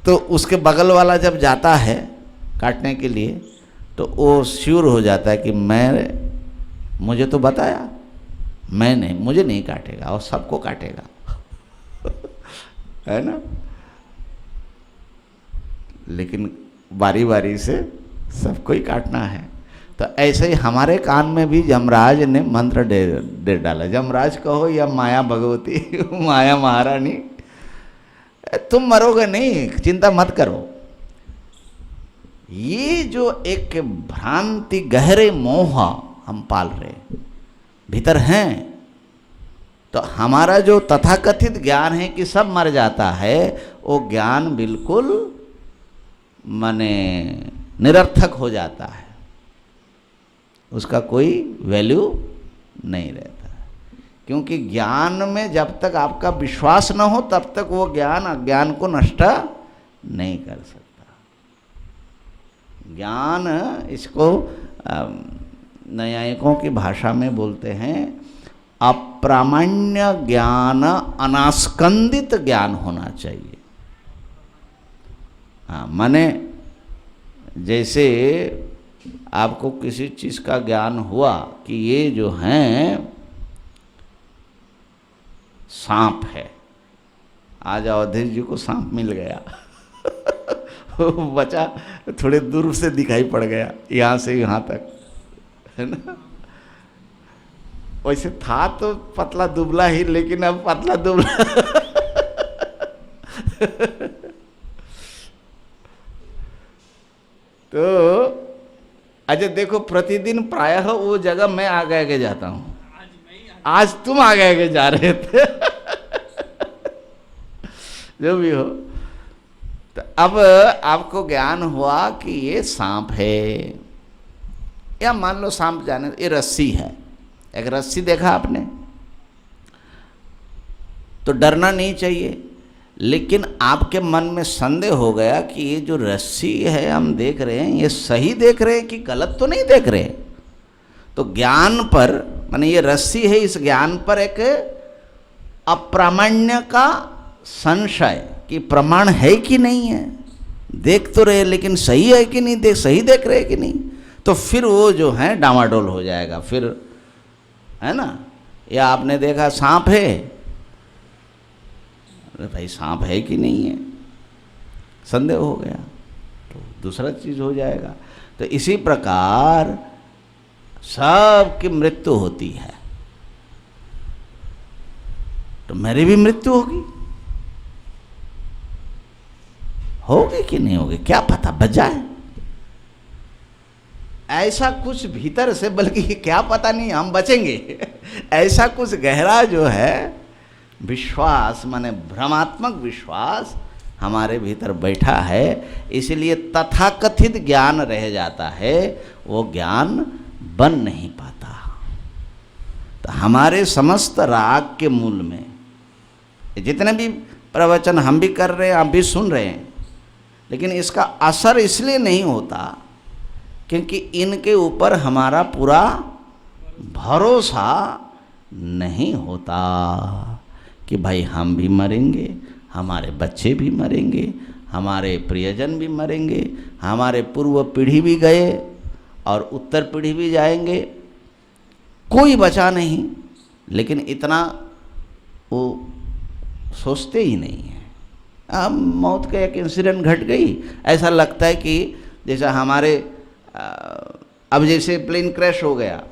तो उसके बगल वाला जब जाता है काटने के लिए तो वो श्योर हो जाता है कि मुझे तो बताया, मैं नहीं, मुझे नहीं काटेगा और सबको काटेगा। है ना? लेकिन बारी बारी से सबको ही काटना है। तो ऐसे ही हमारे कान में भी यमराज ने मंत्र दे डाला। यमराज कहो या माया भगवती, माया महारानी, तुम मरोगे नहीं, चिंता मत करो। ये जो एक भ्रांति, गहरे मोह हम पाल रहे भीतर हैं, तो हमारा जो तथाकथित ज्ञान है कि सब मर जाता है, वो ज्ञान बिल्कुल माने निरर्थक हो जाता है, उसका कोई वैल्यू नहीं रहता। क्योंकि ज्ञान में जब तक आपका विश्वास न हो तब तक वो ज्ञान अज्ञान को नष्ट नहीं कर सकता। ज्ञान, इसको न्यायिकों की भाषा में बोलते हैं अप्रामाण्य ज्ञान, अनास्कंदित ज्ञान होना चाहिए। हाँ, माने जैसे आपको किसी चीज़ का ज्ञान हुआ कि ये जो हैं सांप है, आज अवधेश जी को सांप मिल गया। बचा थोड़े दूर से दिखाई पड़ गया, यहाँ से यहाँ तक, है ना? वैसे था तो पतला दुबला ही, लेकिन अब पतला दुबला तो अच्छा देखो, प्रतिदिन प्रायः वो जगह मैं आगे आगे जाता हूँ। आज तुम आगे आगे जा रहे थे। जो भी हो, तो अब आपको ज्ञान हुआ कि ये सांप है, या मान लो सांप जाने, ये रस्सी है। एक रस्सी देखा आपने तो डरना नहीं चाहिए, लेकिन आपके मन में संदेह हो गया कि ये जो रस्सी है हम देख रहे हैं, ये सही देख रहे हैं कि गलत तो नहीं देख रहे। तो ज्ञान पर, माने ये रस्सी है, इस ज्ञान पर एक अप्रामाण्य का संशय कि प्रमाण है कि नहीं है। देख तो रहे लेकिन सही है कि नहीं, सही देख रहे कि नहीं, तो फिर वो जो है डामाडोल हो जाएगा फिर, है ना? या आपने देखा सांप है, अरे भाई सांप है कि नहीं है, संदेह हो गया तो दूसरा चीज़ हो जाएगा। तो इसी प्रकार सबकी मृत्यु होती है, तो मेरी भी मृत्यु होगी कि नहीं होगी, क्या पता, बच जाए। ऐसा कुछ भीतर से, बल्कि क्या पता नहीं हम बचेंगे, ऐसा कुछ गहरा जो है विश्वास, माने भ्रमात्मक विश्वास हमारे भीतर बैठा है, इसलिए तथाकथित ज्ञान रह जाता है, वो ज्ञान बन नहीं पाता। तो हमारे समस्त राग के मूल में जितने भी प्रवचन हम भी कर रहे हैं, आप भी सुन रहे हैं, लेकिन इसका असर इसलिए नहीं होता क्योंकि इनके ऊपर हमारा पूरा भरोसा नहीं होता कि भाई हम भी मरेंगे, हमारे बच्चे भी मरेंगे, हमारे प्रियजन भी मरेंगे, हमारे पूर्व पीढ़ी भी गए और उत्तर पीढ़ी भी जाएंगे, कोई बचा नहीं। लेकिन इतना वो सोचते ही नहीं है। अब मौत का एक इंसिडेंट घट गई, ऐसा लगता है कि जैसा हमारे अब जैसे प्लेन क्रैश हो गया,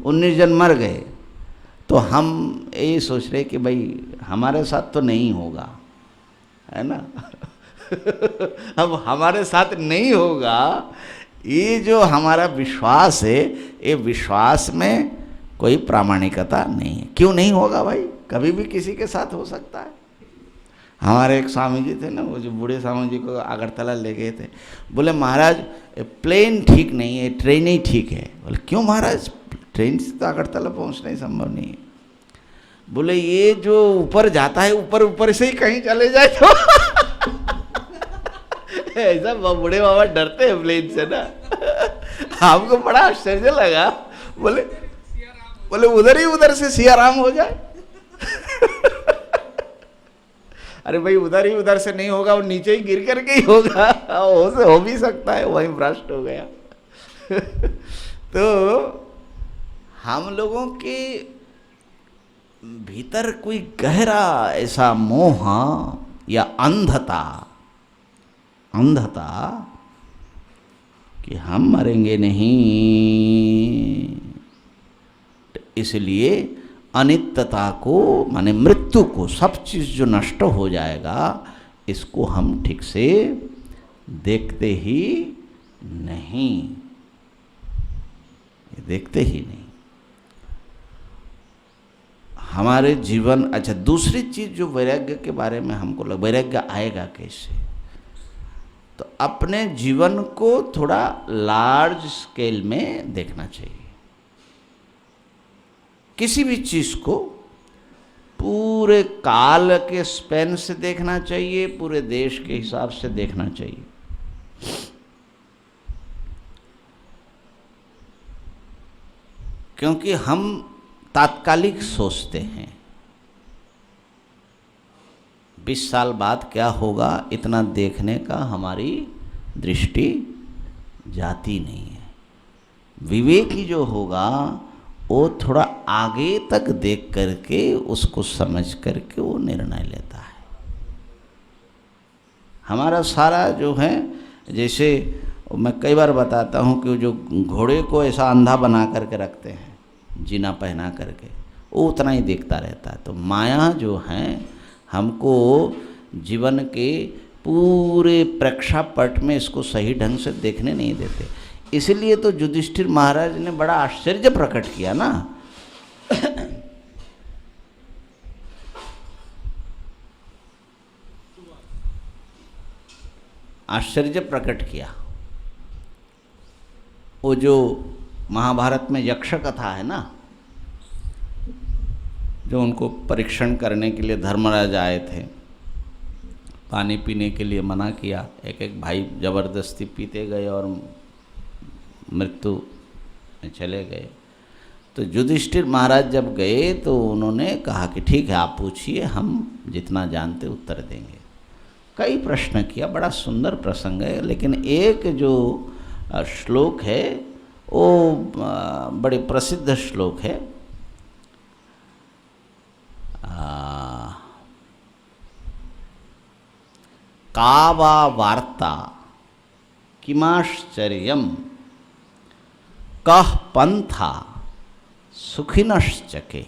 19 जन मर गए, तो हम यही सोच रहे कि भाई हमारे साथ तो नहीं होगा, है ना। अब हमारे साथ नहीं होगा, ये जो हमारा विश्वास है, ये विश्वास में कोई प्रामाणिकता नहीं है। क्यों नहीं होगा भाई, कभी भी किसी के साथ हो सकता है। हमारे एक स्वामी जी थे ना, वो जो बूढ़े स्वामी जी को अगरतला ले गए थे, बोले महाराज प्लेन ठीक नहीं है, ट्रेन ही ठीक है। बोले क्यों महाराज, ट्रेन से तो अगरतला पहुंचना ही संभव नहीं है। बोले ये जो ऊपर जाता है, ऊपर ऊपर से ही कहीं चले जाए तो ऐसा बूढ़े बाबा डरते हैं प्लेन से ना। हमको बड़ा आश्चर्य लगा। बोले उधर से सियाराम हो जाए। अरे भाई उधर से नहीं होगा, वो नीचे ही गिर करके ही होगा, हो भी सकता है वहीं भ्रष्ट हो गया। तो हम लोगों के भीतर कोई गहरा ऐसा मोह या अंधता कि हम मरेंगे नहीं, इसलिए अनित्यता को, माने मृत्यु को, सब चीज़ जो नष्ट हो जाएगा, इसको हम ठीक से देखते ही नहीं, देखते ही नहीं। हमारे जीवन, अच्छा दूसरी चीज़ जो वैराग्य के बारे में हमको लग, वैराग्य आएगा कैसे, तो अपने जीवन को थोड़ा लार्ज स्केल में देखना चाहिए। किसी भी चीज़ को पूरे काल के स्पेन से देखना चाहिए, पूरे देश के हिसाब से देखना चाहिए। क्योंकि हम तात्कालिक सोचते हैं 20 साल बाद क्या होगा, इतना देखने का हमारी दृष्टि जाती नहीं है। विवेकी जो होगा वो थोड़ा आगे तक देख करके, उसको समझ करके वो निर्णय लेता है। हमारा सारा जो है, जैसे मैं कई बार बताता हूँ कि जो घोड़े को ऐसा अंधा बना करके रखते हैं, जीना पहना करके, वो उतना ही देखता रहता है। तो माया जो है हमको जीवन के पूरे प्रेक्षापट में इसको सही ढंग से देखने नहीं देते। इसलिए तो युधिष्ठिर महाराज ने बड़ा आश्चर्य प्रकट किया ना। आश्चर्य प्रकट किया। वो जो महाभारत में यक्ष कथा है ना, जो उनको परीक्षण करने के लिए धर्मराज आए थे, पानी पीने के लिए मना किया, एक एक भाई जबरदस्ती पीते गए और मृत्यु में चले गए। तो युधिष्ठिर महाराज जब गए तो उन्होंने कहा कि ठीक है आप पूछिए, हम जितना जानते उत्तर देंगे। कई प्रश्न किया, बड़ा सुंदर प्रसंग है। लेकिन एक जो श्लोक है वो बड़े प्रसिद्ध श्लोक है। का वा वार्ता किमाश्चर्यम कह पंथा सुखिनश्चके,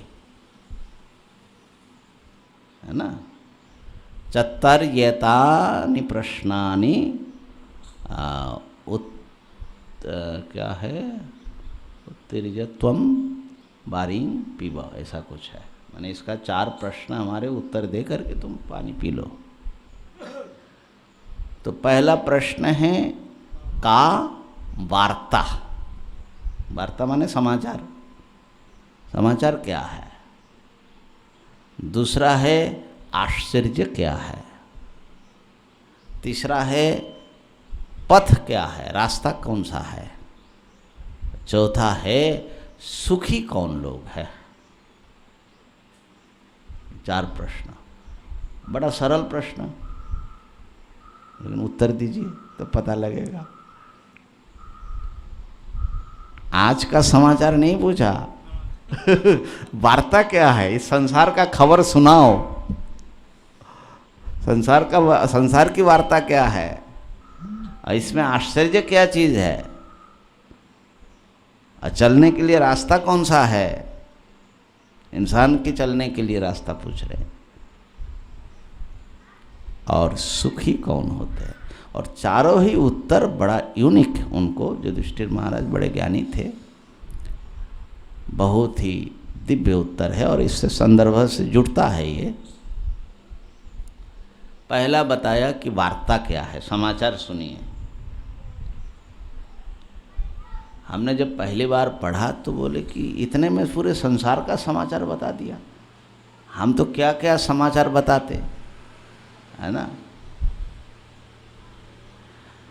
है ना। चतुर्येतानि प्रश्नानि क्या है, उत्तिर्यत्वम बारिंग पीवा, ऐसा कुछ है। मैंने इसका 4 प्रश्न हमारे उत्तर दे करके तुम पानी पी लो। तो पहला प्रश्न है का वार्ता, वार्ता माने समाचार, समाचार क्या है। दूसरा है आश्चर्य क्या है। तीसरा है पथ क्या है, रास्ता कौन सा है। चौथा है सुखी कौन लोग है? 4 प्रश्न, बड़ा सरल प्रश्न, लेकिन उत्तर दीजिए तो पता लगेगा। आज का समाचार नहीं पूछा वार्ता क्या है, इस संसार का खबर सुनाओ, संसार की वार्ता क्या है, और इसमें आश्चर्य क्या चीज है, और चलने के लिए रास्ता कौन सा है, इंसान के चलने के लिए रास्ता पूछ रहे हैं। और सुखी कौन होते हैं, और चारों ही उत्तर बड़ा यूनिक उनको, युधिष्ठिर महाराज बड़े ज्ञानी थे, बहुत ही दिव्य उत्तर है और इससे संदर्भ से जुड़ता है ये। पहला बताया कि वार्ता क्या है, समाचार सुनिए। हमने जब पहली बार पढ़ा तो बोले कि इतने में पूरे संसार का समाचार बता दिया, हम तो क्या क्या समाचार बताते, है ना।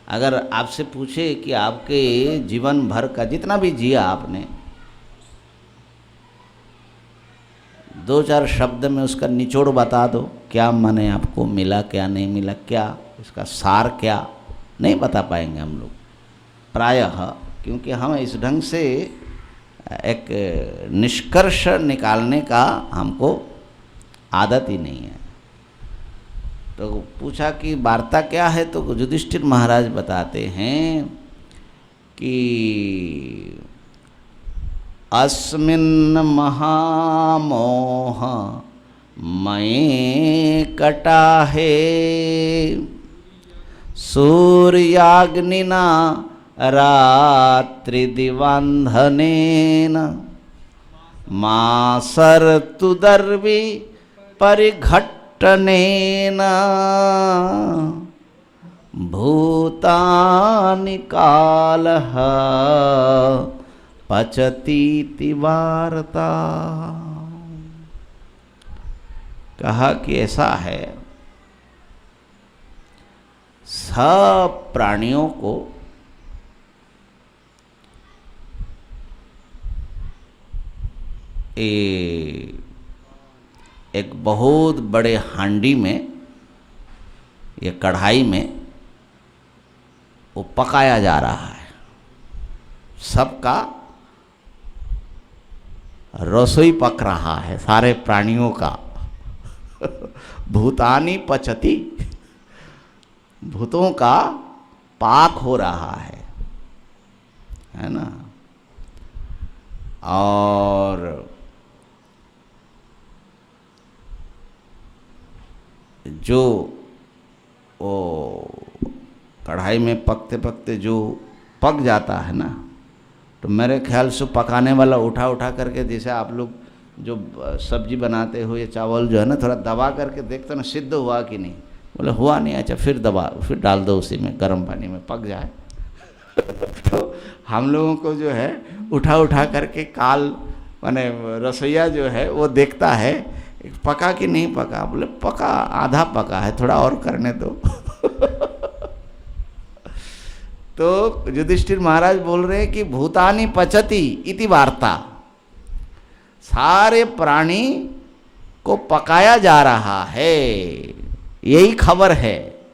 अगर आपसे पूछे कि आपके जीवन भर का जितना भी जिया आपने, 2-4 शब्द में उसका निचोड़ बता दो, क्या माने आपको मिला, क्या नहीं मिला, क्या इसका सार, क्या नहीं बता पाएंगे हम लोग प्रायः, क्योंकि हम इस ढंग से एक निष्कर्ष निकालने का हमको आदत ही नहीं है। तो पूछा कि वार्ता क्या है, तो युधिष्ठिर महाराज बताते हैं कि अस्मिन् महामोह मये कटाहे सूर्याग्निना रात्रिदिवान्धनेन मासर्तुदर्वी परिघट्टनेन भूतानि कालः पचतीति वार्ता। कहा कि ऐसा है, सब प्राणियों को एक बहुत बड़े हांडी में या कढ़ाई में वो पकाया जा रहा है, सबका रसोई पक रहा है, सारे प्राणियों का भूतानि पचती, भूतों का पाक हो रहा है ना। और जो वो कढ़ाई में पकते पकते जो पक जाता है ना, तो मेरे ख्याल से पकाने वाला उठा उठा करके, जैसे आप लोग जो सब्जी बनाते हो, ये चावल जो है ना, थोड़ा दबा करके देखते ना सिद्ध हुआ कि नहीं, बोले हुआ नहीं, अच्छा फिर दबा, फिर डाल दो उसी में, गर्म पानी में पक जाए तो हम लोगों को जो है उठा उठा करके काल माने रसोईया जो है वो देखता है पका कि नहीं पका, बोले पका, आधा पका है, थोड़ा और करने दो तो युधिष्ठिर महाराज बोल रहे हैं कि भूतानि पचती इति वार्ता, सारे प्राणी को पकाया जा रहा है, यही खबर है।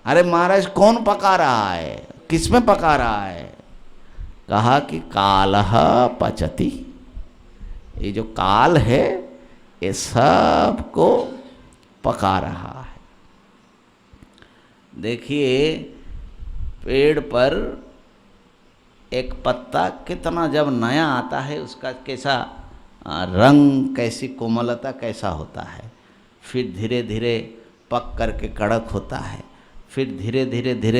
अरे महाराज कौन पका रहा है, किसमें पका रहा है? कहा कि कालः पचति, ये जो काल है ये सब को पका रहा है। देखिए पेड़ पर एक पत्ता कितना जब नया आता है उसका कैसा रंग, कैसी कोमलता कैसा होता है, फिर धीरे धीरे पक करके कड़क होता है, फिर धीरे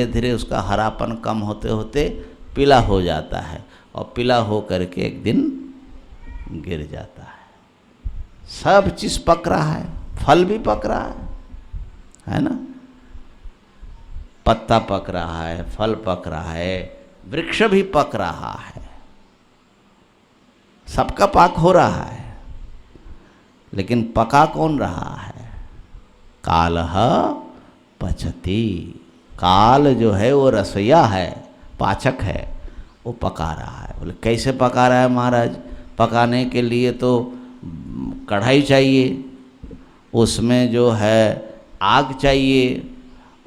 धीरे उसका हरापन कम होते होते पीला हो जाता है, और पीला हो करके एक दिन गिर जाता है। सब चीज़ पक रहा है, फल भी पक रहा है ना, पत्ता पक रहा है, फल पक रहा है, वृक्ष भी पक रहा है, सबका पाक हो रहा है, लेकिन पका कौन रहा है? कालः पचति, काल जो है वो रसोईया है, पाचक है, वो पका रहा है। बोले कैसे पका रहा है महाराज? पकाने के लिए तो कढ़ाई चाहिए, उसमें जो है आग चाहिए,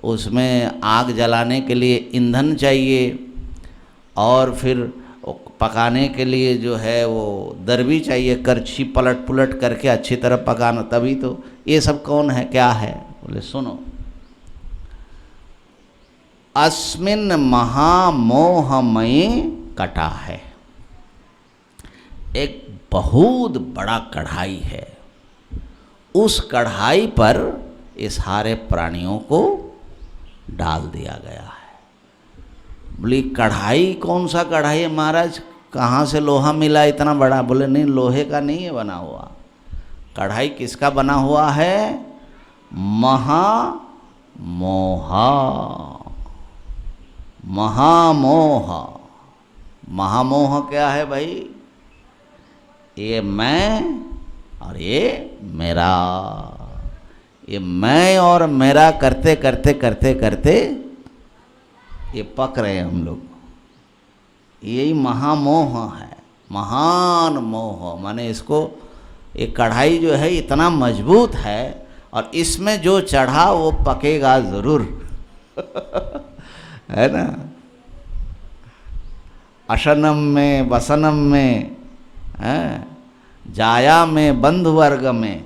उसमें आग जलाने के लिए ईंधन चाहिए, और फिर पकाने के लिए जो है वो दरबी चाहिए, करछी पलट पुलट करके अच्छी तरह पकाना, तभी तो। ये सब कौन है, क्या है? बोले सुनो, अस्मिन महामोहमयी कटा है, एक बहुत बड़ा कढ़ाई है, उस कढ़ाई पर ये सारे प्राणियों को डाल दिया गया है। बोली कढ़ाई कौन सा कढ़ाई है महाराज, कहाँ से लोहा मिला इतना बड़ा? बोले नहीं, लोहे का नहीं है बना हुआ। कढ़ाई किसका बना हुआ है? महामोहा। महामोह, महामोह क्या है भाई? ये मैं और ये मेरा, ये मैं और मेरा करते करते करते करते ये पक रहे हैं हम लोग। यही महामोह है, महान मोह। माने इसको, ये कढ़ाई जो है इतना मजबूत है और इसमें जो चढ़ा वो पकेगा ज़रूर है ना। अशनम में वसनम में, जाया में बंधु वर्ग में,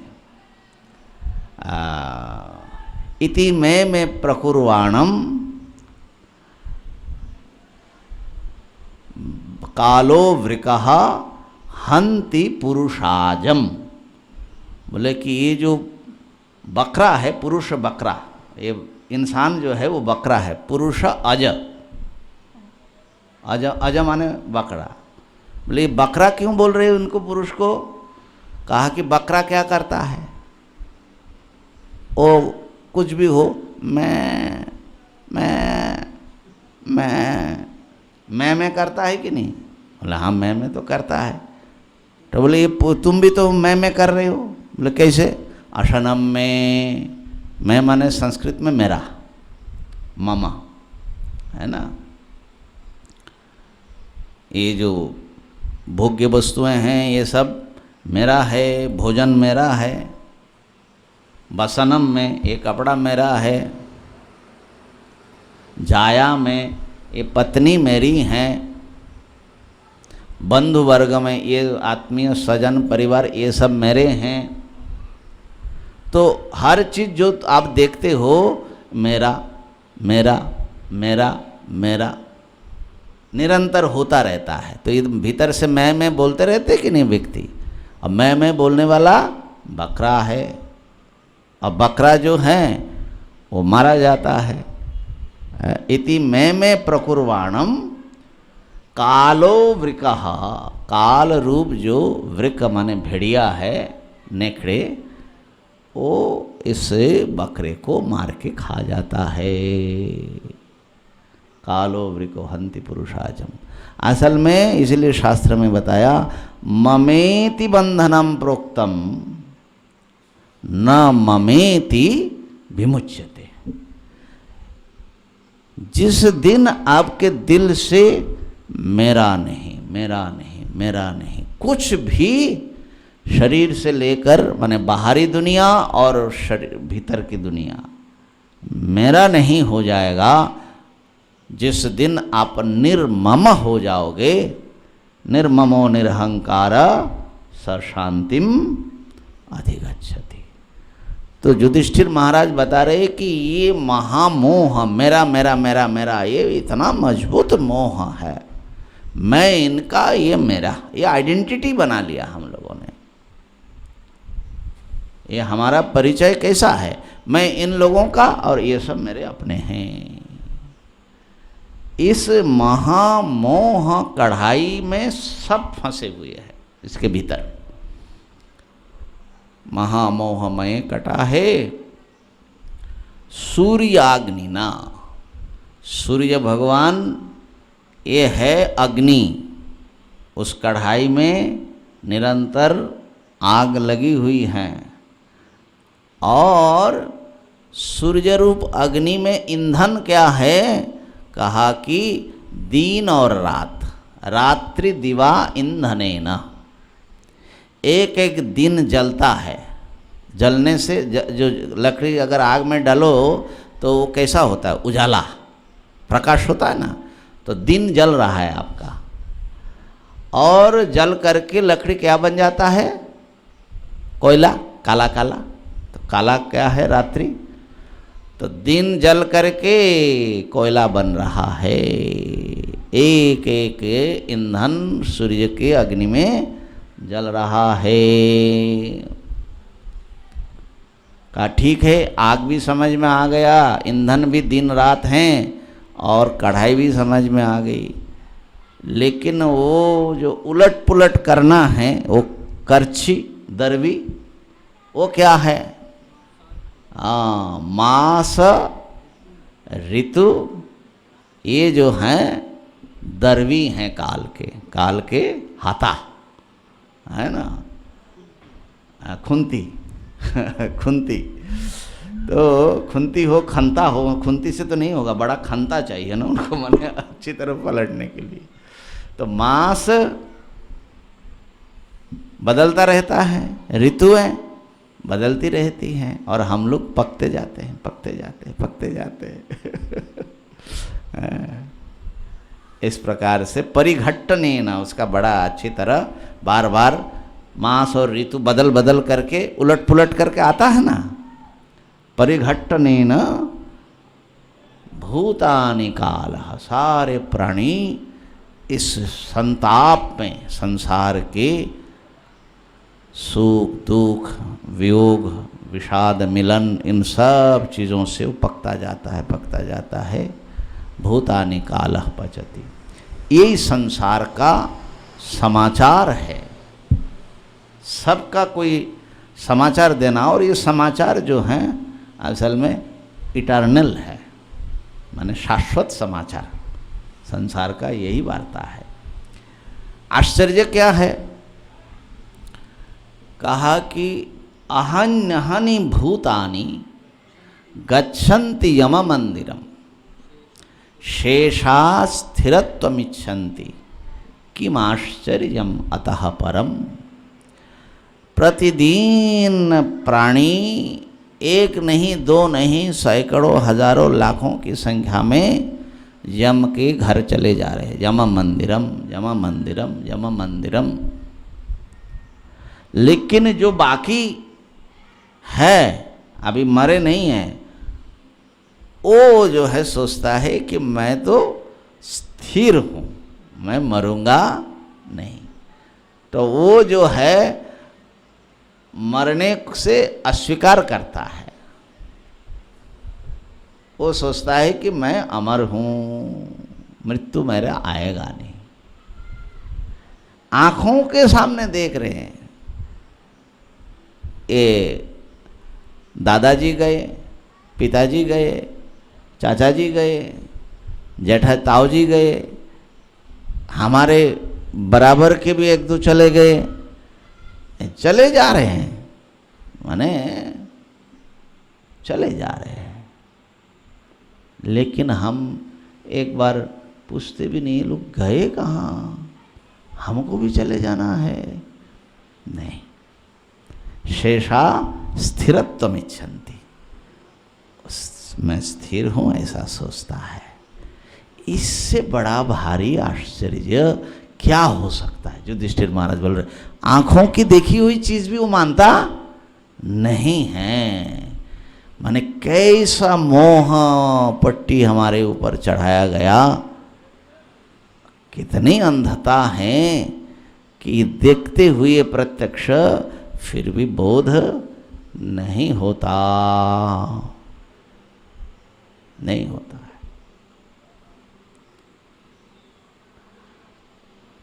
इति में प्रकुर्वाणम कालो वृकः हंति पुरुषाजम। बोले कि ये जो बकरा है, पुरुष बकरा, ये इंसान जो है वो बकरा है, पुरुष अज, अज अज माने बकरा। बोले बकरा क्यों बोल रहे हो उनको, पुरुष को? कहा कि बकरा क्या करता है, वो कुछ भी हो, मैं करता है कि नहीं? बोले हाँ मैं तो करता है। तो बोले ये तुम भी तो मैं कर रहे हो? बोले कैसे? अशनम में, मैं माने संस्कृत में मेरा, ममा है ना। ये जो भोग्य वस्तुएं हैं ये सब मेरा है, भोजन मेरा है। वसनम में ये कपड़ा मेरा है। जाया में ये पत्नी मेरी हैं। बंधु वर्ग में ये आत्मीय स्वजन परिवार ये सब मेरे हैं। तो हर चीज़ जो आप देखते हो मेरा मेरा मेरा मेरा निरंतर होता रहता है। तो ये भीतर से मैं बोलते रहते कि नहीं व्यक्ति। अब मैं बोलने वाला बकरा है, अब बकरा जो है वो मारा जाता है। इति में प्रकुर्वाणम कालो वृकः, काल रूप जो वृक माने भेड़िया है, नेकड़े, वो इस बकरे को मार के खा जाता है। कालो वृको हंति पुरुषाजम। असल में इसलिए शास्त्र में बताया ममेति बंधनम प्रोक्तम न ममेति विमुच्यते। जिस दिन आपके दिल से मेरा नहीं मेरा नहीं मेरा नहीं, कुछ भी शरीर से लेकर माने बाहरी दुनिया और शरीर भीतर की दुनिया मेरा नहीं हो जाएगा, जिस दिन आप निर्मम हो जाओगे, निर्ममो निरहंकार स शांतिम अधिगच्छति। तो युधिष्ठिर महाराज बता रहे कि ये महामोह मेरा मेरा मेरा मेरा ये इतना मजबूत मोह है, मैं इनका, ये मेरा, ये आइडेंटिटी बना लिया हम लोगों ने। ये हमारा परिचय कैसा है, मैं इन लोगों का और ये सब मेरे अपने हैं। इस महामोह कढ़ाई में सब फंसे हुए हैं इसके भीतर। महामोहमय कटा है सूर्याग्निना। सूर्य भगवान ये है अग्नि, उस कढ़ाई में निरंतर आग लगी हुई है और सूर्य रूप अग्नि में ईंधन क्या है? कहा कि दिन और रात, रात्रि दिवा ईंधनेन, एक एक दिन जलता है। जलने से जो लकड़ी अगर आग में डालो तो वो कैसा होता है, उजाला प्रकाश होता है ना, तो दिन जल रहा है आपका। और जल करके लकड़ी क्या बन जाता है, कोयला, काला काला। तो काला क्या है, रात्रि। तो दिन जल करके कोयला बन रहा है, एक एक ईंधन सूर्य के अग्नि में जल रहा है। कहा ठीक है, आग भी समझ में आ गया, ईंधन भी दिन रात हैं, और कढ़ाई भी समझ में आ गई। लेकिन वो जो उलट पुलट करना है, वो करछी दरवी, वो क्या है, मास ऋतु, ये जो हैं दरवी हैं काल के हाथा है ना, खुंती खुंती। तो खुंती हो खंता हो, खुंती से तो नहीं होगा, बड़ा खंता चाहिए ना उनको, माने अच्छी तरह पलटने के लिए। तो मास बदलता रहता है, ऋतुएं बदलती रहती हैं, और हम लोग पकते जाते हैं, पकते जाते हैं, पकते जाते हैं। इस प्रकार से परिघट्टनेन, उसका बड़ा अच्छी तरह बार बार मास और ऋतु बदल बदल करके उलट पुलट करके आता है ना। परिघट्टनेन भूतानि कालः, सारे प्राणी इस संताप में, संसार के सुख दुख वियोग विषाद मिलन, इन सब चीज़ों से वो पकता जाता है। भूतानि कालः पचति, यही संसार का समाचार है। सबका कोई समाचार देना, और ये समाचार जो हैं असल में इटर्नल है, माने शाश्वत समाचार। संसार का यही वार्ता है। आश्चर्य क्या है, कहा कि अहन्यहनि भूतानि गच्छन्ति यम मंदिरम शेषा स्थिरत्वमिच्छन्ति किम आश्चर्यम अतः परम। प्रतिदिन प्राणी एक नहीं, दो नहीं, सैकड़ों हजारों लाखों की संख्या में यम के घर चले जा रहे हैं। यम मंदिरम यम मंदिरम यम मंदिरम। लेकिन जो बाकी है, अभी मरे नहीं हैं, वो जो है सोचता है कि मैं तो स्थिर हूँ, मैं मरूंगा नहीं। तो वो जो है मरने से अस्वीकार करता है। वो सोचता है कि मैं अमर हूँ, मृत्यु मेरा आएगा नहीं। आँखों के सामने देख रहे हैं, ये दादाजी गए, पिताजी गए, चाचा जी गए, जेठा ताऊ जी गए, हमारे बराबर के भी एक दो चले गए, चले जा रहे हैं, माने चले जा रहे हैं। लेकिन हम एक बार पूछते भी नहीं, लोग गए कहाँ, हमको भी चले जाना है। नहीं, शेषा स्थिरत्वमिच्छन्ति, मैं स्थिर हूँ ऐसा सोचता है। इससे बड़ा भारी आश्चर्य क्या हो सकता है। युधिष्ठिर महाराज बोल रहे, आँखों की देखी हुई चीज़ भी वो मानता नहीं है। माने कैसा मोह पट्टी हमारे ऊपर चढ़ाया गया, कितनी अंधता है कि देखते हुए प्रत्यक्ष फिर भी बोध नहीं होता, नहीं होता है।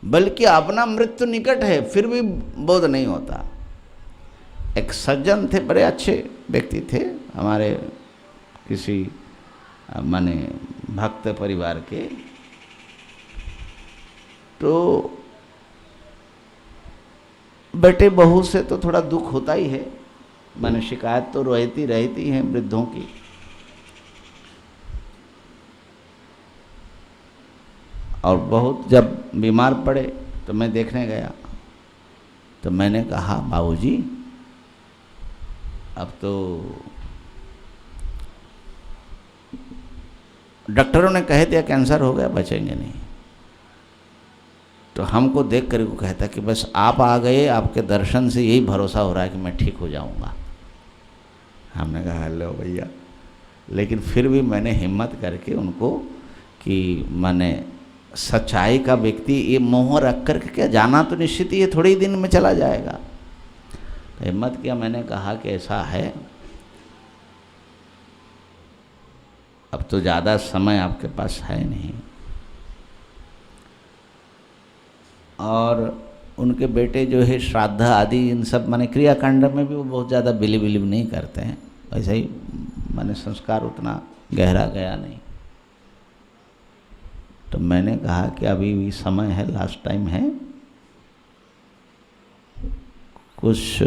बल्कि अपना मृत्यु निकट है फिर भी बोध नहीं होता। एक सज्जन थे, बड़े अच्छे व्यक्ति थे, हमारे किसी माने भक्त परिवार के। तो बेटे बहू से तो थोड़ा दुख होता ही है, माने शिकायत तो रहती है वृद्धों की। और बहुत जब बीमार पड़े तो मैं देखने गया, तो मैंने कहा बाबूजी अब तो डॉक्टरों ने कह दिया कैंसर हो गया, बचेंगे नहीं। तो हमको देख कर वो कहता कि बस आप आ गए, आपके दर्शन से यही भरोसा हो रहा है कि मैं ठीक हो जाऊंगा। हमने कहा हेलो भैया, लेकिन फिर भी मैंने हिम्मत करके उनको कि मैंने सच्चाई का व्यक्ति ये मोह रख कर के क्या जाना तो निश्चित ही ये थोड़े ही दिन में चला जाएगा। तो हिम्मत किया, मैंने कहा कि ऐसा है अब तो ज़्यादा समय आपके पास है नहीं। और उनके बेटे जो है श्राद्ध आदि इन सब माने क्रियाकांड में भी वो बहुत ज़्यादा बिलीव नहीं करते हैं, वैसे ही माने संस्कार उतना गहरा गया नहीं। तो मैंने कहा कि अभी भी समय है, लास्ट टाइम है, कुछ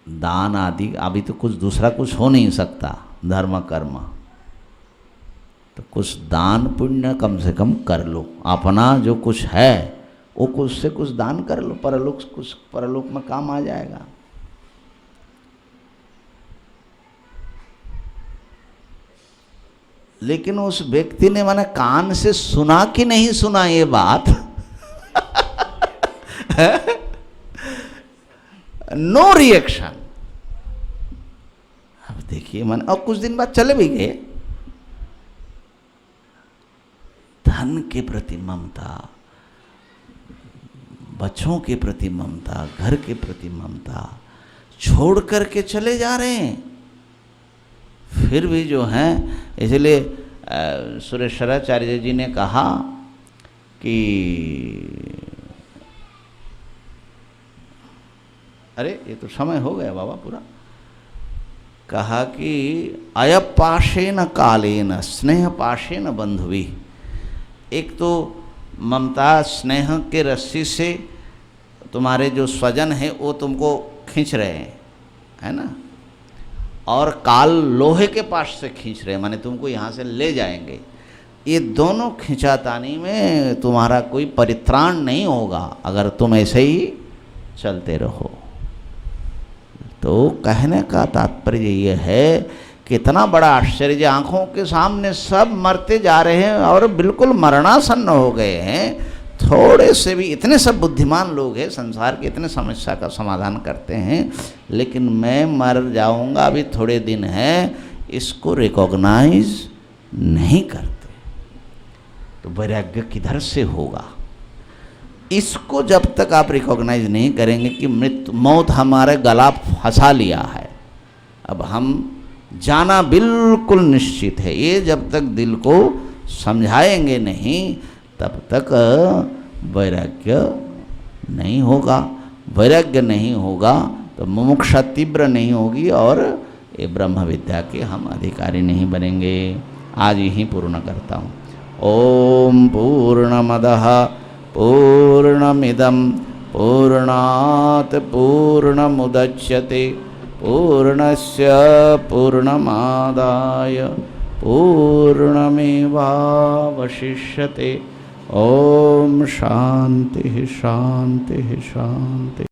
दान आदि, अभी तो कुछ दूसरा कुछ हो नहीं सकता धर्म कर्म, तो कुछ दान पुण्य कम से कम कर लो, अपना जो कुछ है वो कुछ से कुछ दान कर लो, परलोक में काम आ जाएगा। लेकिन उस व्यक्ति ने माने कान से सुना कि नहीं सुना ये बात नो रिएक्शन। अब देखिए मन, और कुछ दिन बाद चले भी गए। धन के प्रति ममता, बच्चों के प्रति ममता, घर के प्रति ममता छोड़ करके चले जा रहे हैं। फिर भी जो हैं, इसलिए सुरेश्वराचार्य जी ने कहा कि अरे ये तो समय हो गया बाबा पूरा, कहा कि अयपाशेन कालेन स्नेह पाशेन बंधुवी। एक तो ममता स्नेह के रस्सी से तुम्हारे जो स्वजन है वो तुमको खींच रहे हैं, है ना, और काल लोहे के पास से खींच रहे हैं, माने तुमको यहाँ से ले जाएंगे। ये दोनों खिंचातानी में तुम्हारा कोई परित्राण नहीं होगा अगर तुम ऐसे ही चलते रहो। तो कहने का तात्पर्य ये है कि इतना बड़ा आश्चर्य, आंखों के सामने सब मरते जा रहे हैं और बिल्कुल मरणासन्न हो गए हैं। थोड़े से भी, इतने सब बुद्धिमान लोग हैं संसार के, इतने समस्या का समाधान करते हैं, लेकिन मैं मर जाऊंगा अभी थोड़े दिन है, इसको रिकॉग्नाइज नहीं करते। तो वैराग्य किधर से होगा? इसको जब तक आप रिकॉग्नाइज नहीं करेंगे कि मौत हमारे गला फंसा लिया है, अब हम जाना बिल्कुल निश्चित है, ये जब तक दिल को समझाएंगे नहीं तब तक वैराग्य नहीं होगा। वैराग्य नहीं होगा तो मुमुक्षा तीव्र नहीं होगी और ये ब्रह्म विद्या के हम अधिकारी नहीं बनेंगे। आज यहीं पूर्ण करता हूँ। ओम पूर्णमदः पूर्णमिदं पूर्णात् पूर्णमुदच्यते पूर्णस्य पूर्णमादाय पूर्णमेवावशिष्यते। ओम शांति शांति शांति।